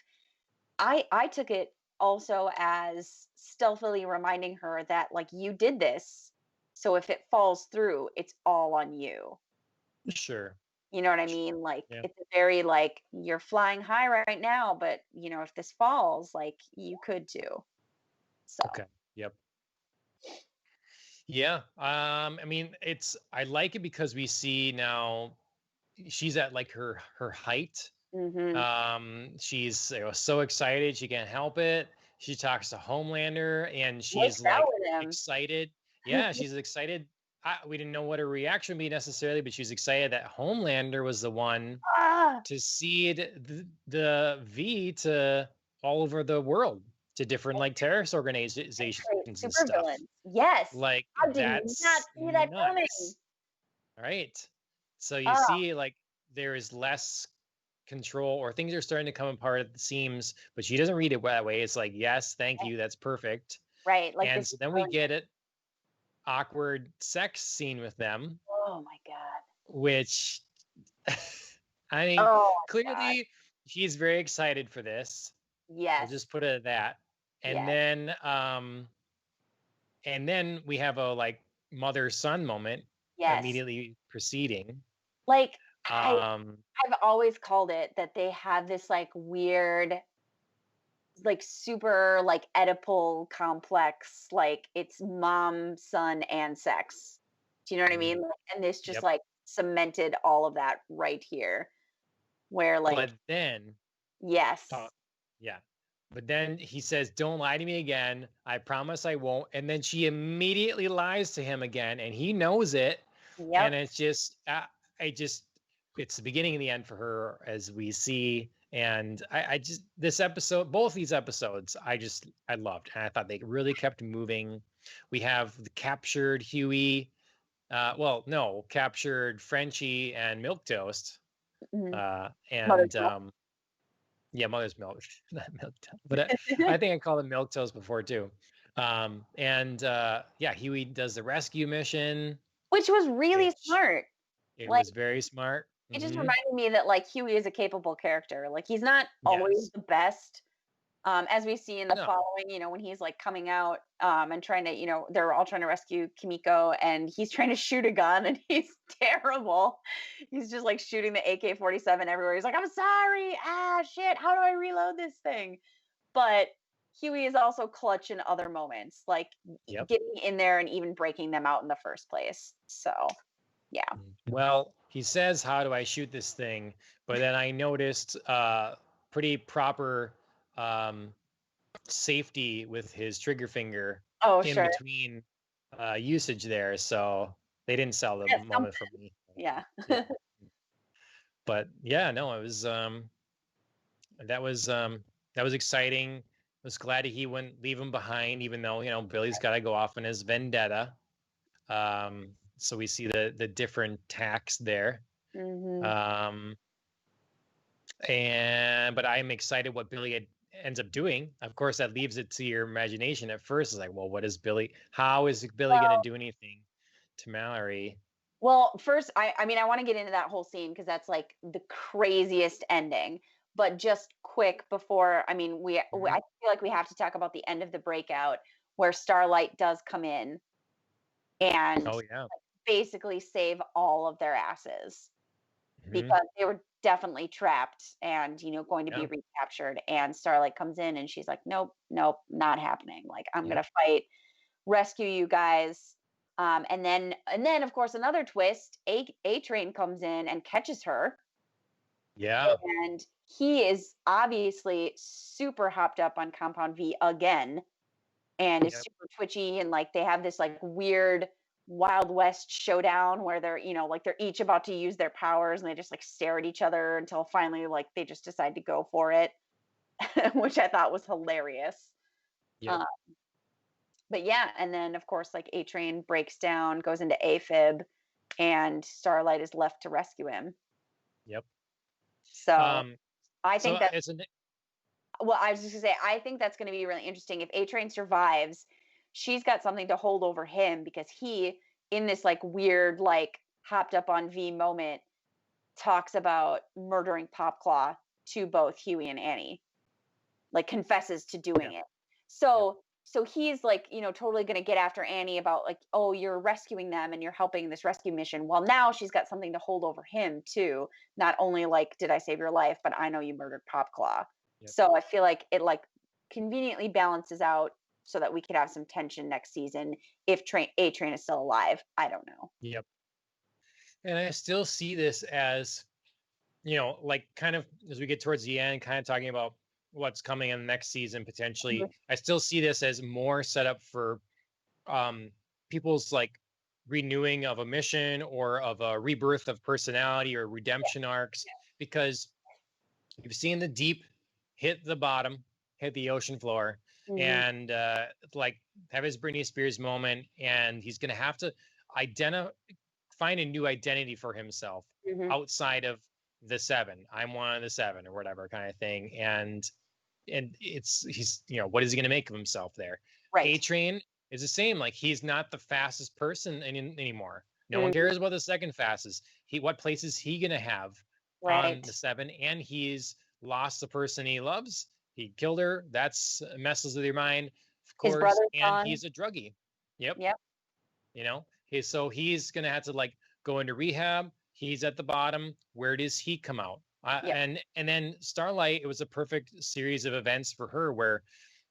I took it also as stealthily reminding her that like you did this. So if it falls through, it's all on you. sure, You know what I sure, mean? Like yeah, it's a very like you're flying high right now, but if this falls, like you could too. So, okay, yep. Yeah. I mean, I like it because we see now she's at like her height. mhm. She's so excited she can't help it. She talks to Homelander and Makes she's out like with him. excited. Yeah, she's excited. We didn't know what her reaction would be necessarily, but she's excited that Homelander was the one Ah, to seed the V to all over the world, to different like terrorist and organizations create and super stuff. villains. Yes. Like I did not that's see that coming. nuts, right? So you Oh, see, like there is less control, or things are starting to come apart at the seams, but she doesn't read it that way. It's like, yes, thank you, that's perfect. right. Like And this so is then we brilliant. get it awkward sex scene with them, Oh my god. which I mean, Oh my god. clearly she's very excited for this. We'll Yes. just put it at that. And Yes. then we have a like mother son moment Yes. immediately preceding. Like Um I've always called it that they have this like weird, like super like Oedipal complex, like it's mom, son, and sex. Do you know what I mean? mm, And this just yep. like cemented all of that right here. Where like, But then uh, yes. yeah. But then he says, "Don't lie to me again. I promise I won't." And then she immediately lies to him again, and he knows it. And Yep. it's just, it's the beginning and the end for her, as we see. And I just, this episode, both these episodes, I loved. And I thought they really kept moving. We have the captured Huey, well, no, captured Frenchie and Milk Toast. Mhm. Mother's And milk. Yeah, mother's milk, not milk toast. But I think I called it milk toast before too. And Yeah, Huey does the rescue mission, Which was really which smart. it Like was very smart. it just Hmm. reminded me that like Huey is a capable character. Like he's not always Yes. the best. As we see in the No. following, when he's like coming out and trying to, they're all trying to rescue Kimiko and he's trying to shoot a gun and he's terrible. He's just like shooting the AK-47 everywhere. He's like, I'm sorry. Ah, shit. How do I reload this thing? But Huey is also clutch in other moments, like Yep. getting in there and even breaking them out in the first place. So, yeah. Well, he says, "How do I shoot this thing?" But then I noticed pretty proper um, safety with his trigger finger Oh, in sure. between usage there, so they didn't sell the Yeah, moment for me. yeah. Yeah, but yeah, no, it was that was exciting. I was glad he wouldn't leave him behind, even though Billy's got to go off on his vendetta. So we see the different tacks there. Hmm. Um, but I'm excited what ends up doing. Of course, that leaves it to your imagination. At first, it's like, well, what is Billy? How is Billy going to do anything to Mallory? Well, first, I mean, I want to get into that whole scene because that's like the craziest ending. But just quick before, I mean, Mhm. I feel like we have to talk about the end of the breakout where Starlight does come in and Oh yeah. basically save all of their asses Hmm. because they were definitely trapped and, going to be Yeah. recaptured. And Starlight comes in and she's like, nope, nope, not happening. Like, I'm Yep. gonna fight, rescue you guys. And then of course another twist, A Train comes in and catches her, Yeah. and he is obviously super hopped up on Compound V again and is Yep. super twitchy, and like they have this like weird Wild West showdown where they're, like they're each about to use their powers and they just like stare at each other until finally like they just decide to go for it, which I thought was hilarious. Yep. Uh, but yeah, and then of course, like A Train breaks down, goes into AFib, and Starlight is left to rescue him. Yep. So Um. I So think that, as an well, I was just gonna say, I think that's gonna be really interesting. If A Train survives, she's got something to hold over him because he, in this like weird, like hopped up on V moment, talks about murdering Popclaw to both Huey and Annie, like confesses to yeah. doing it. Yep. So he's like, totally going to get after Annie about like, oh, you're rescuing them and you're helping this rescue mission. Well, now she's got something to hold over him too. Not only like, did I save your life, but I know you murdered Popclaw. Yep. So I feel like it like conveniently balances out so that we could have some tension next season if A Train is still alive. I don't know. Yep. And I still see this as, like kind of as we get towards the end, kind of talking about what's coming in the next season Mhm. potentially. I still see this as more set up for um people's like renewing of a mission or of a rebirth of personality or redemption arcs, because you've seen the deep hit the bottom, hit the ocean floor, Mhm. and like have his Britney Spears moment, and he's gonna have to identify find a new identity for himself Mhm. outside of the seven. I'm one of the seven or whatever kind of thing. And he's what is he going to make of himself there? A Right. Train is the same. Like he's not the fastest person anymore. No one Mhm. cares about the second fastest. What place is he going to have on Right. the seven? And he's lost the person he loves. He killed her. That's messes with your mind, of His course. brother's And gone. he's a druggie. Yep. Yep. So he's gonna have to like go into rehab. He's at the bottom. Where does he come out? Yep. And then Starlight, it was a perfect series of events for her where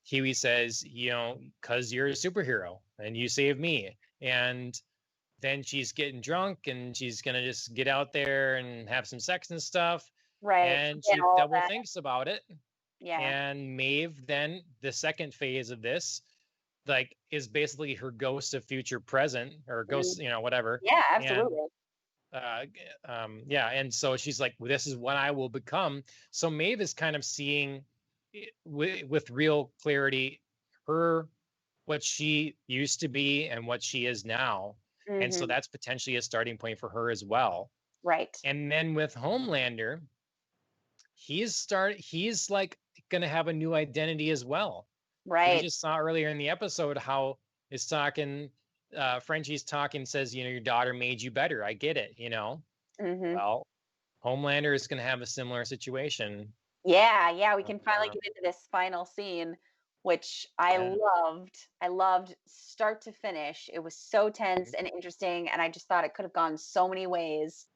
Huey says, because you're a superhero and you saved me. And then she's getting drunk and she's gonna just get out there and have some sex and stuff. Right. And Forget she all of double that. thinks about it. Yeah. And Maeve, then the second phase of this, like is basically her ghost of future present or Mm. ghost, whatever. Yeah, And absolutely. yeah, and so she's like, well, this is what I will become. So Maeve is kind of seeing with real clarity her what she used to be and what she is now. And so Mhm. that's potentially a starting point for her as well. Right. And then with Homelander, he's like gonna have a new identity as well. We Right. just saw earlier in the episode how it's talking Frenchie's talking, says, your daughter made you better. I get it. Mhm. Well, Homelander is going to have a similar situation. Yeah, yeah, we can finally Um, get into this final scene, which I yeah. loved. I loved start to finish. It was so tense Mhm. and interesting, and I just thought it could have gone so many ways.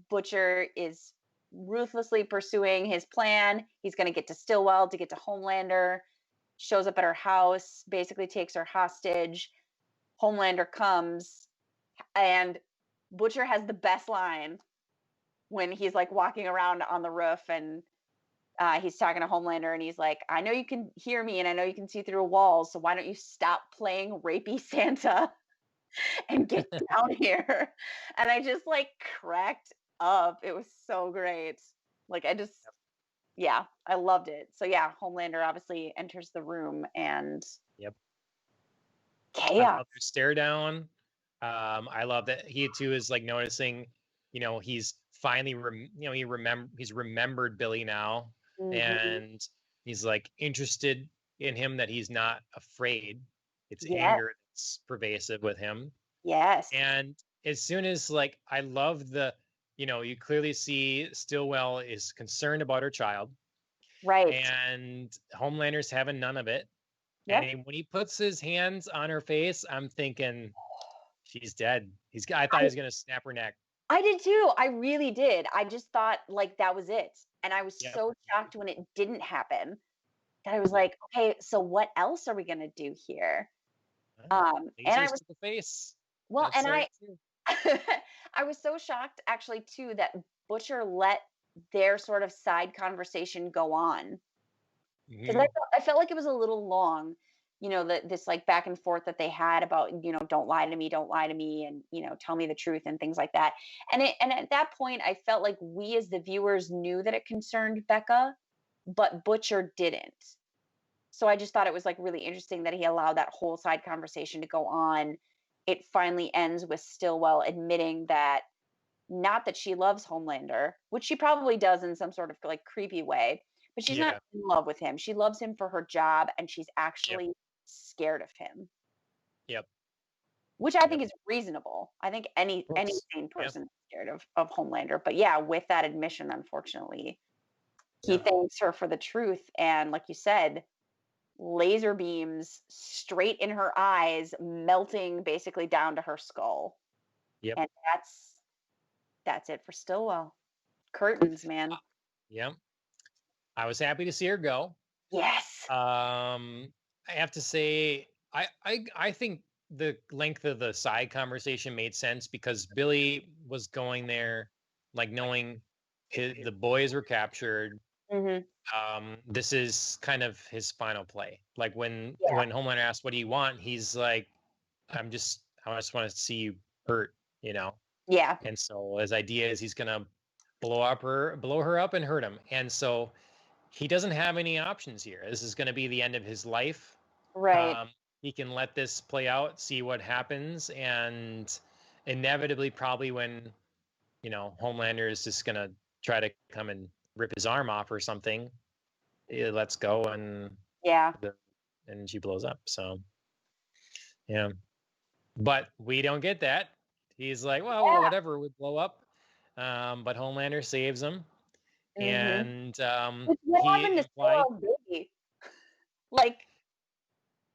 Butcher is ruthlessly pursuing his plan. He's going to get to Stillwell to get to Homelander, shows up at her house, basically takes her hostage. Homelander comes, and Butcher has the best line when he's like walking around on the roof and he's talking to Homelander and he's like, I know you can hear me and I know you can see through walls, so why don't you stop playing rapey Santa and get down here? And I just like cracked up. It was so great. Like I just yeah, I loved it. So yeah, Homelander obviously enters the room and Yep. I chaos. love their stare down. I love that he too is like noticing, he's finally, he's remembered Billy now, Mhm. and he's like interested in him, that he's not afraid. It's Yes, anger that's pervasive with him. yes, And as soon as like, I love you clearly see Stillwell is concerned about her child, right. and Homelander's having none of it. And Yep. when he puts his hands on her face, I'm thinking she's dead. I thought he was gonna snap her neck. I did too. I really did. I just thought like that was it. And I was Yep. so shocked when it didn't happen that I was Yep. like, okay, so what else are we gonna do here? And I Lasers was to the face. well, That's and right too. I was so shocked actually too that Butcher let their sort of side conversation go on because Hmm. I felt like it was a little long. That this like back and forth that they had about don't lie to me, and tell me the truth and things like that. And at that point, I felt like we as the viewers knew that it concerned Becca, but Butcher didn't. So I just thought it was like really interesting that he allowed that whole side conversation to go on. It finally ends with Stillwell admitting that not that she loves Homelander, which she probably does in some sort of like creepy way, but she's not Yeah. in love with him. She loves him for her job and she's Yep. actually scared of him, Yep. which I Yep. think is reasonable. I think Of any course. sane Yep. person is scared of Homelander. But yeah, with that admission, unfortunately, he Yep. thanks her for the truth. And like you said, laser beams straight in her eyes, melting basically down to her skull. Yep. And that's it for Stillwell. Curtains, man. Yep. I was happy to see her go. Yes. I have to say, I think the length of the side conversation made sense because Billy was going there, like knowing the boys were captured. Mhm. This is kind of his final play. Like when Yeah. Homelander asked, "What do you want?" He's like, I just want to see you hurt," you know. Yeah. And so his idea is he's gonna blow her up and hurt him. And so he doesn't have any options here. This is going to be the end of his life. Right. Um, he can let this play out, see what happens, and inevitably, probably when Homelander is just going to try to come and rip his arm off or something, it lets go, and Yeah. she blows up. So yeah, but we don't get that. He's like, well, Yeah. whatever, would blow up. But Homelander saves him, Mhm. and What he happened to implied. Stillwell's baby? Like,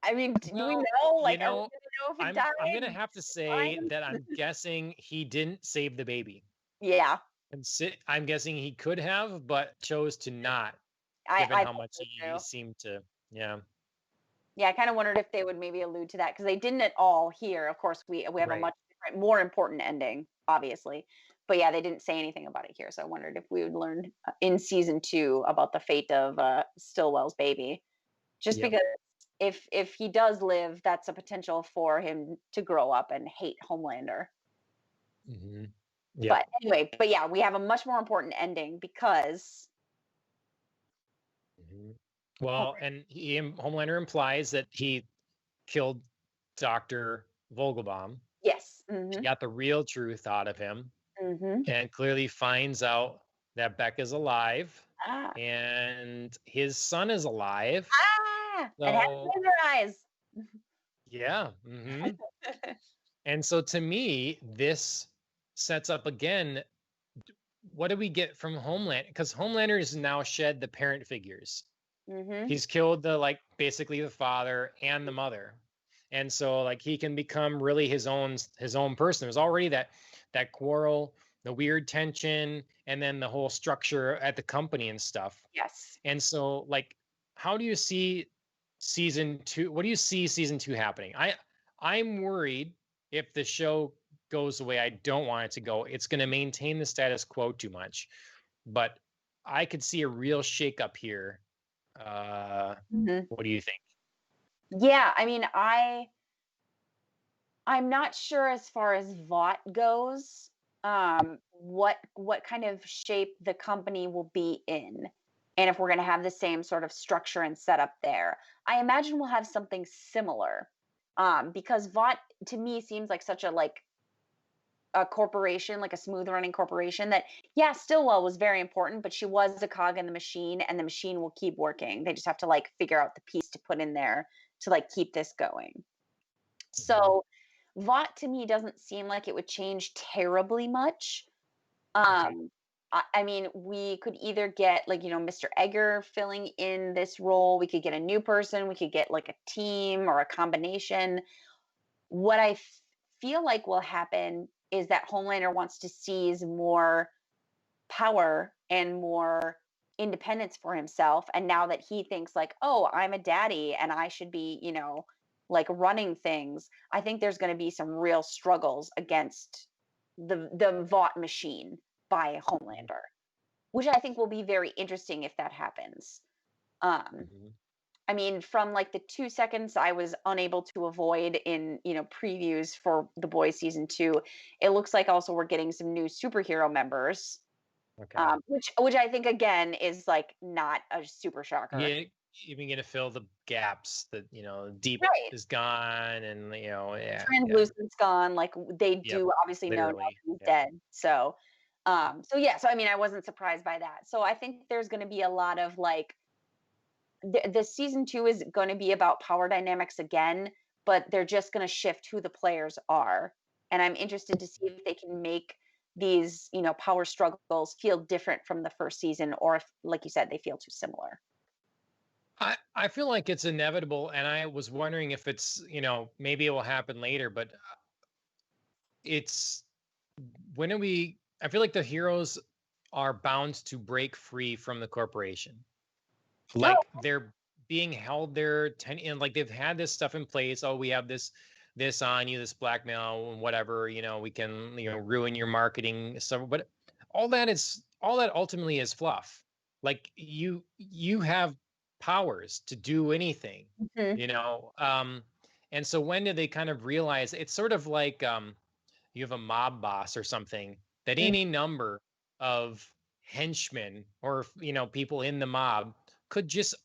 I mean, do we Well, know? you Like, are we know, gonna know if it I'm died? gonna have to say Fine. that I'm guessing he didn't save the baby. Yeah. I'm guessing he could have, but chose to not, given I how think much so he too. seemed to. Yeah. Yeah, I kind of wondered if they would maybe allude to that because they didn't at all here. Of course, we have a Right. much different, more important ending, obviously. But yeah, they didn't say anything about it here. So I wondered if we would learn in season 2 about the fate of Stillwell's baby. Just Yep. because if he does live, that's a potential for him to grow up and hate Homelander. Hmm. Yep. But anyway, but yeah, we have a much more important ending because Hmm. Well, and Homelander implies that he killed Doctor Vogelbaum. yes. She Mhm. got the real truth out of him, Mhm. and clearly finds out that Beck is alive Ah. and his son is alive. Ah! And has So laser eyes. yeah. And so to me, this sets up again, what do we get from Homeland? Because Homelander has now shed the parent figures. Mhm. He's killed basically the father and the mother. And so like he can become really his own person. There's already that quarrel, the weird tension, and then the whole structure at the company and stuff. Yes. And so like how do you see season 2? What do you see season 2 happening? I'm worried if the show goes the way I don't want it to go, it's going to maintain the status quo too much. But I could see a real shakeup here. Mhm. What do you think? Yeah, I mean, I'm not sure as far as Vought goes, what kind of shape the company will be in, and if we're gonna have the same sort of structure and setup there. I imagine we'll have something similar, because Vought to me seems like such a corporation, like a smooth running corporation that, yeah, Stillwell was very important, but she was a cog in the machine, and the machine will keep working. They just have to like figure out the piece to put in there to like keep this going. Mhm. So Vought to me doesn't seem like it would change terribly much. Okay. Um, I mean, we could either get like, Mr. Egger filling in this role, we could get a new person, we could get like a team or a combination. What feel like will happen is that Homelander wants to seize more power and more independence for himself. And now that he thinks like, oh, I'm a daddy and I should be, like running things, I think there's going to be some real struggles against the Vought machine by Mhm. Homelander, which I think will be very interesting if that happens. Um, Mhm. I mean, from like the 2 seconds I was unable to avoid in, previews for The Boys season 2, it looks like also we're getting some new superhero members, Okay. which I think again is like not a super shocker. Yeah, even gonna fill the gaps that, Deep Right. is gone and, yeah, yeah. Translucent's gone. Like they Yep. do obviously know now Literally. he's Yep. dead. So yeah, so I mean I wasn't surprised by that. So I think there's gonna be a lot of like the season 2 is gonna be about power dynamics again, but they're just gonna shift who the players are. And I'm interested to see if they can make these, power struggles feel different from the first season, or if, like you said, they feel too similar. I feel like it's inevitable, and I was wondering if it's, maybe it will happen later, but it's when are we I feel like the heroes are bound to break free from the corporation. Oh, Like they're being held there and like they've had this stuff in place. Oh, we have this on you, this blackmail and whatever, we can, ruin your marketing stuff. But all that ultimately is fluff. Like you have powers to do anything, mhm, you know. And so when do they kind of realize it's sort of like you have a mob boss or something that mm, any number of henchmen or people in the mob could just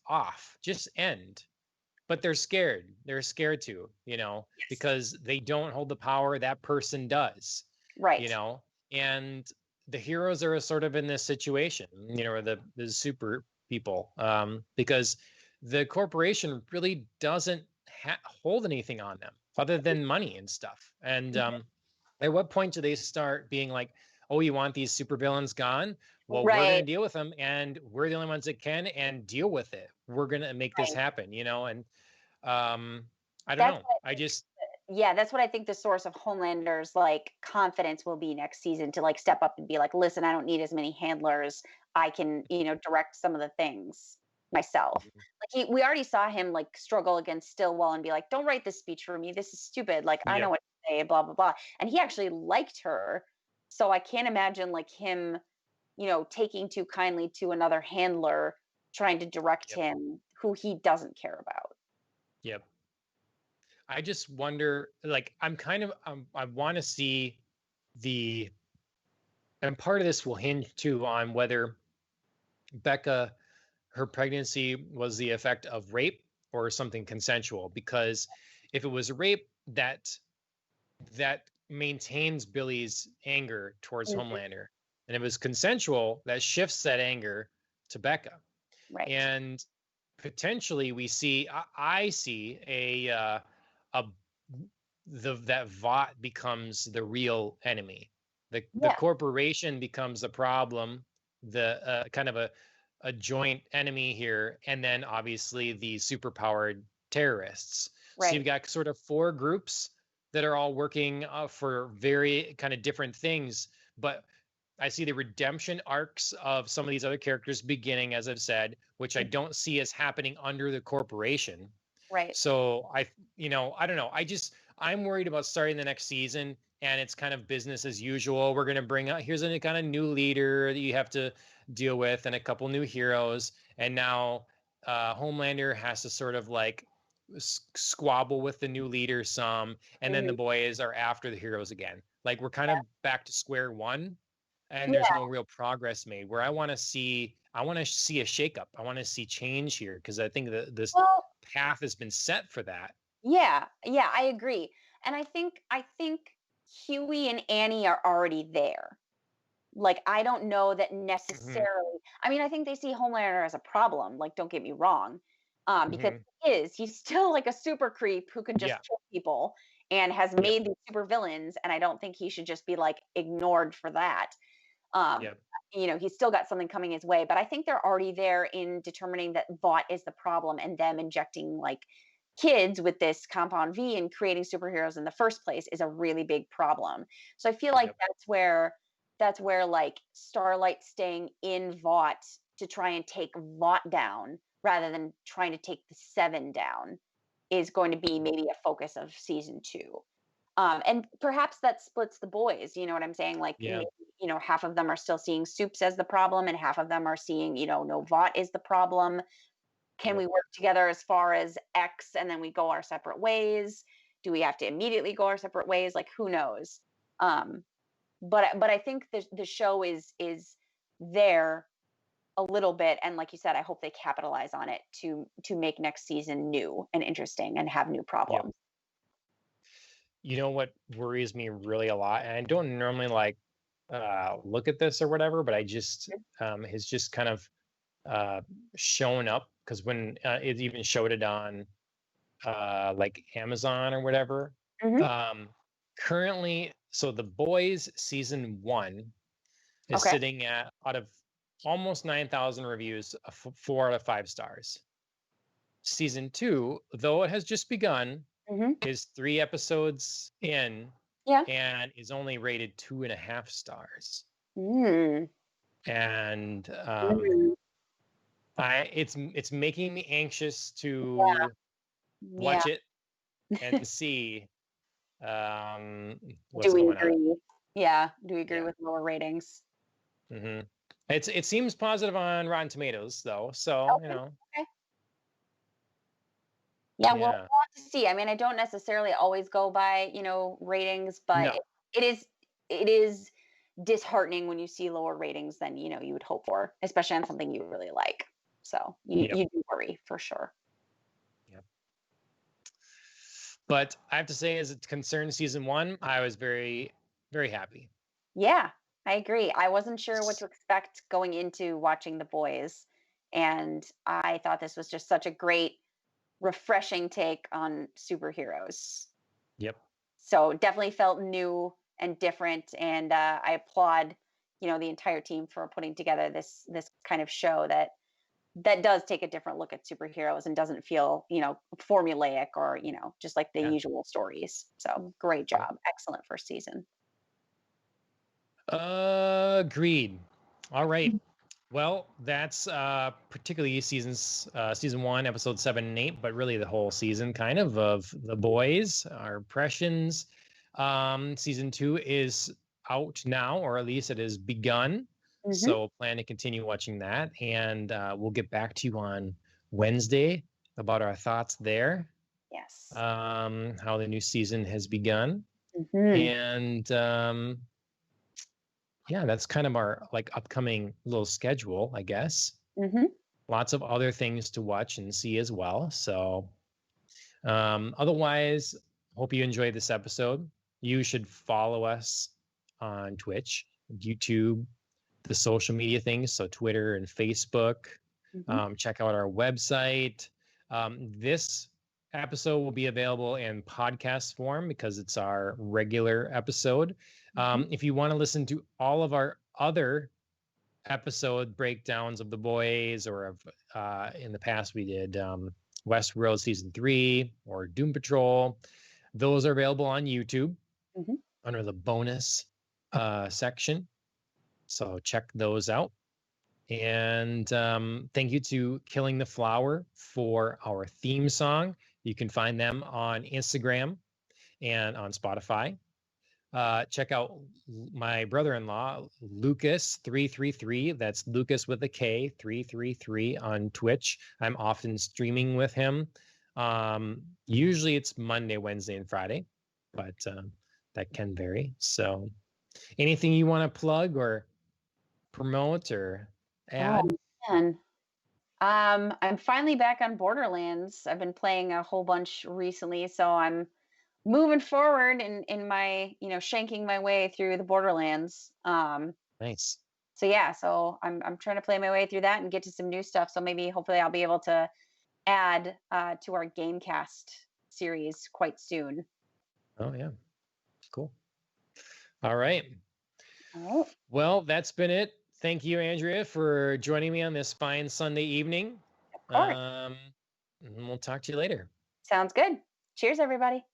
end, but they're scared to, yes, because they don't hold the power that person does, you right. know and the heroes are sort of in this situation, or the super people, because the corporation really doesn't hold anything on them other than money and stuff. And Mhm. at what point do they start being like, oh, you want these supervillains gone? Well, we're going Right, to deal with them, and we're the only ones that can and deal with it. We're going to make this right. happen, And um, I don't That's know. what I I think. just, Yeah, that's what I think the source of Homelander's like confidence will be next season to like step up and be like, listen, I don't need as many handlers. I can, direct some of the things myself. Like we already saw him like struggle against Stillwell and be like, don't write this speech for me. This is stupid. Like I know yep, what to say, blah, blah, blah. And he actually liked her. So I can't imagine like him, taking too kindly to another handler trying to direct yep, him who he doesn't care about. yep. I just wonder, like, I want to see the, and part of this will hinge too on whether Becca, her pregnancy was the effect of rape or something consensual. Because if it was rape, that maintains Billy's anger towards Mhm. Homelander, and if it was consensual, that shifts that anger to Becca. Right. And potentially we see, I see a that Vought becomes the real enemy. The Yeah. corporation becomes the problem, the kind of a joint enemy here, and then obviously the superpowered terrorists. So you've Right. got sort of four groups that are all working for very kind of different things, but I see the redemption arcs of some of these other characters beginning, as I've said, which I Mhm. don't see as happening under the corporation. Right. So I don't know. I'm worried about starting the next season and it's kind of business as usual. We're going to bring out, here's a kind of new leader that you have to deal with and a couple new heroes. And now Homelander has to sort of like squabble with the new leader some, and then the boys are after the heroes again. Like we're kind of back to square one, and there's no real progress made. Where I want to see a shakeup. I want to see change here because I think that this path has been set for that. Yeah, I agree. And I think Huey and Annie are already there. Like, I don't know that necessarily. I mean, I think they see Homelander as a problem. Like, don't get me wrong, because he's still like a super creep who can just kill people and has made these super villains. And I don't think he should just be like ignored for that. You know, he's still got something coming his way, but I think they're already there in determining that Vought is the problem, and them injecting like kids with this compound V and creating superheroes in the first place is a really big problem. So I feel like that's where like Starlight staying in Vought to try and take Vought down rather than trying to take the Seven down is going to be maybe a focus of season 2. And perhaps that splits the boys, you know what I'm saying? Like, maybe, you know, half of them are still seeing Soups as the problem and half of them are seeing, you know, no, Vought is the problem. Can we work together as far as X and then we go our separate ways? Do we have to immediately go our separate ways? Like, who knows? But I think the show is there a little bit, and like you said, I hope they capitalize on it to make next season new and interesting and have new problems. You know what worries me really a lot, and I don't normally like look at this or whatever, but I just has just kind of shown up because when it even showed it on like Amazon or whatever. Currently, so The Boys season 1 is sitting at, out of almost 9,000 reviews, 4 out of 5 stars. Season 2, though it has just begun, is 3 episodes in, and is only rated 2.5 stars. And it's making me anxious to watch it and see what's do we going agree? on. Do we agree with lower ratings? It seems positive on Rotten Tomatoes though, so you know. Yeah, we'll have to see. I mean, I don't necessarily always go by, you know, ratings, but it is disheartening when you see lower ratings than, you know, you would hope for, especially on something you really like. So you do worry for sure. But I have to say, as it concerns season 1, I was very, very happy. Yeah, I agree. I wasn't sure what to expect going into watching The Boys, and I thought this was just such a great, refreshing take on superheroes. So definitely felt new and different, and I applaud, you know, the entire team for putting together this kind of show that does take a different look at superheroes and doesn't feel, you know, formulaic or, you know, just like the usual stories. So great job. Excellent first season. Agreed. All right. Well, that's particularly season 1, episode 7 and 8, but really the whole season kind of The Boys, our impressions. Season 2 is out now, or at least it has begun. So plan to continue watching that, and we'll get back to you on Wednesday about our thoughts there. Yes. How the new season has begun, and yeah, that's kind of our like upcoming little schedule, I guess. Lots of other things to watch and see as well. So, otherwise, hope you enjoyed this episode. You should follow us on Twitch, YouTube, the social media things, so Twitter and Facebook. Check out our website. This episode will be available in podcast form because it's our regular episode. If you want to listen to all of our other episode breakdowns of The Boys, or of in the past we did Westworld season 3 or Doom Patrol, those are available on YouTube under the bonus section. So check those out. And thank you to Killing the Flower for our theme song. You can find them on Instagram and on Spotify. Check out my brother-in-law, Lucas333. That's Lucas with a K, 333 on Twitch. I'm often streaming with him. Usually it's Monday, Wednesday, and Friday, but that can vary. So anything you want to plug or promote or add? Oh, man. I'm finally back on Borderlands. I've been playing a whole bunch recently, so I'm moving forward in my, shanking my way through the Borderlands. Nice. So yeah, so I'm trying to play my way through that and get to some new stuff. So maybe hopefully I'll be able to add to our Gamecast series quite soon. Oh yeah. Cool. All right. All right. Well, that's been it. Thank you, Andrea, for joining me on this fine Sunday evening. Of course. And we'll talk to you later. Sounds good. Cheers, everybody.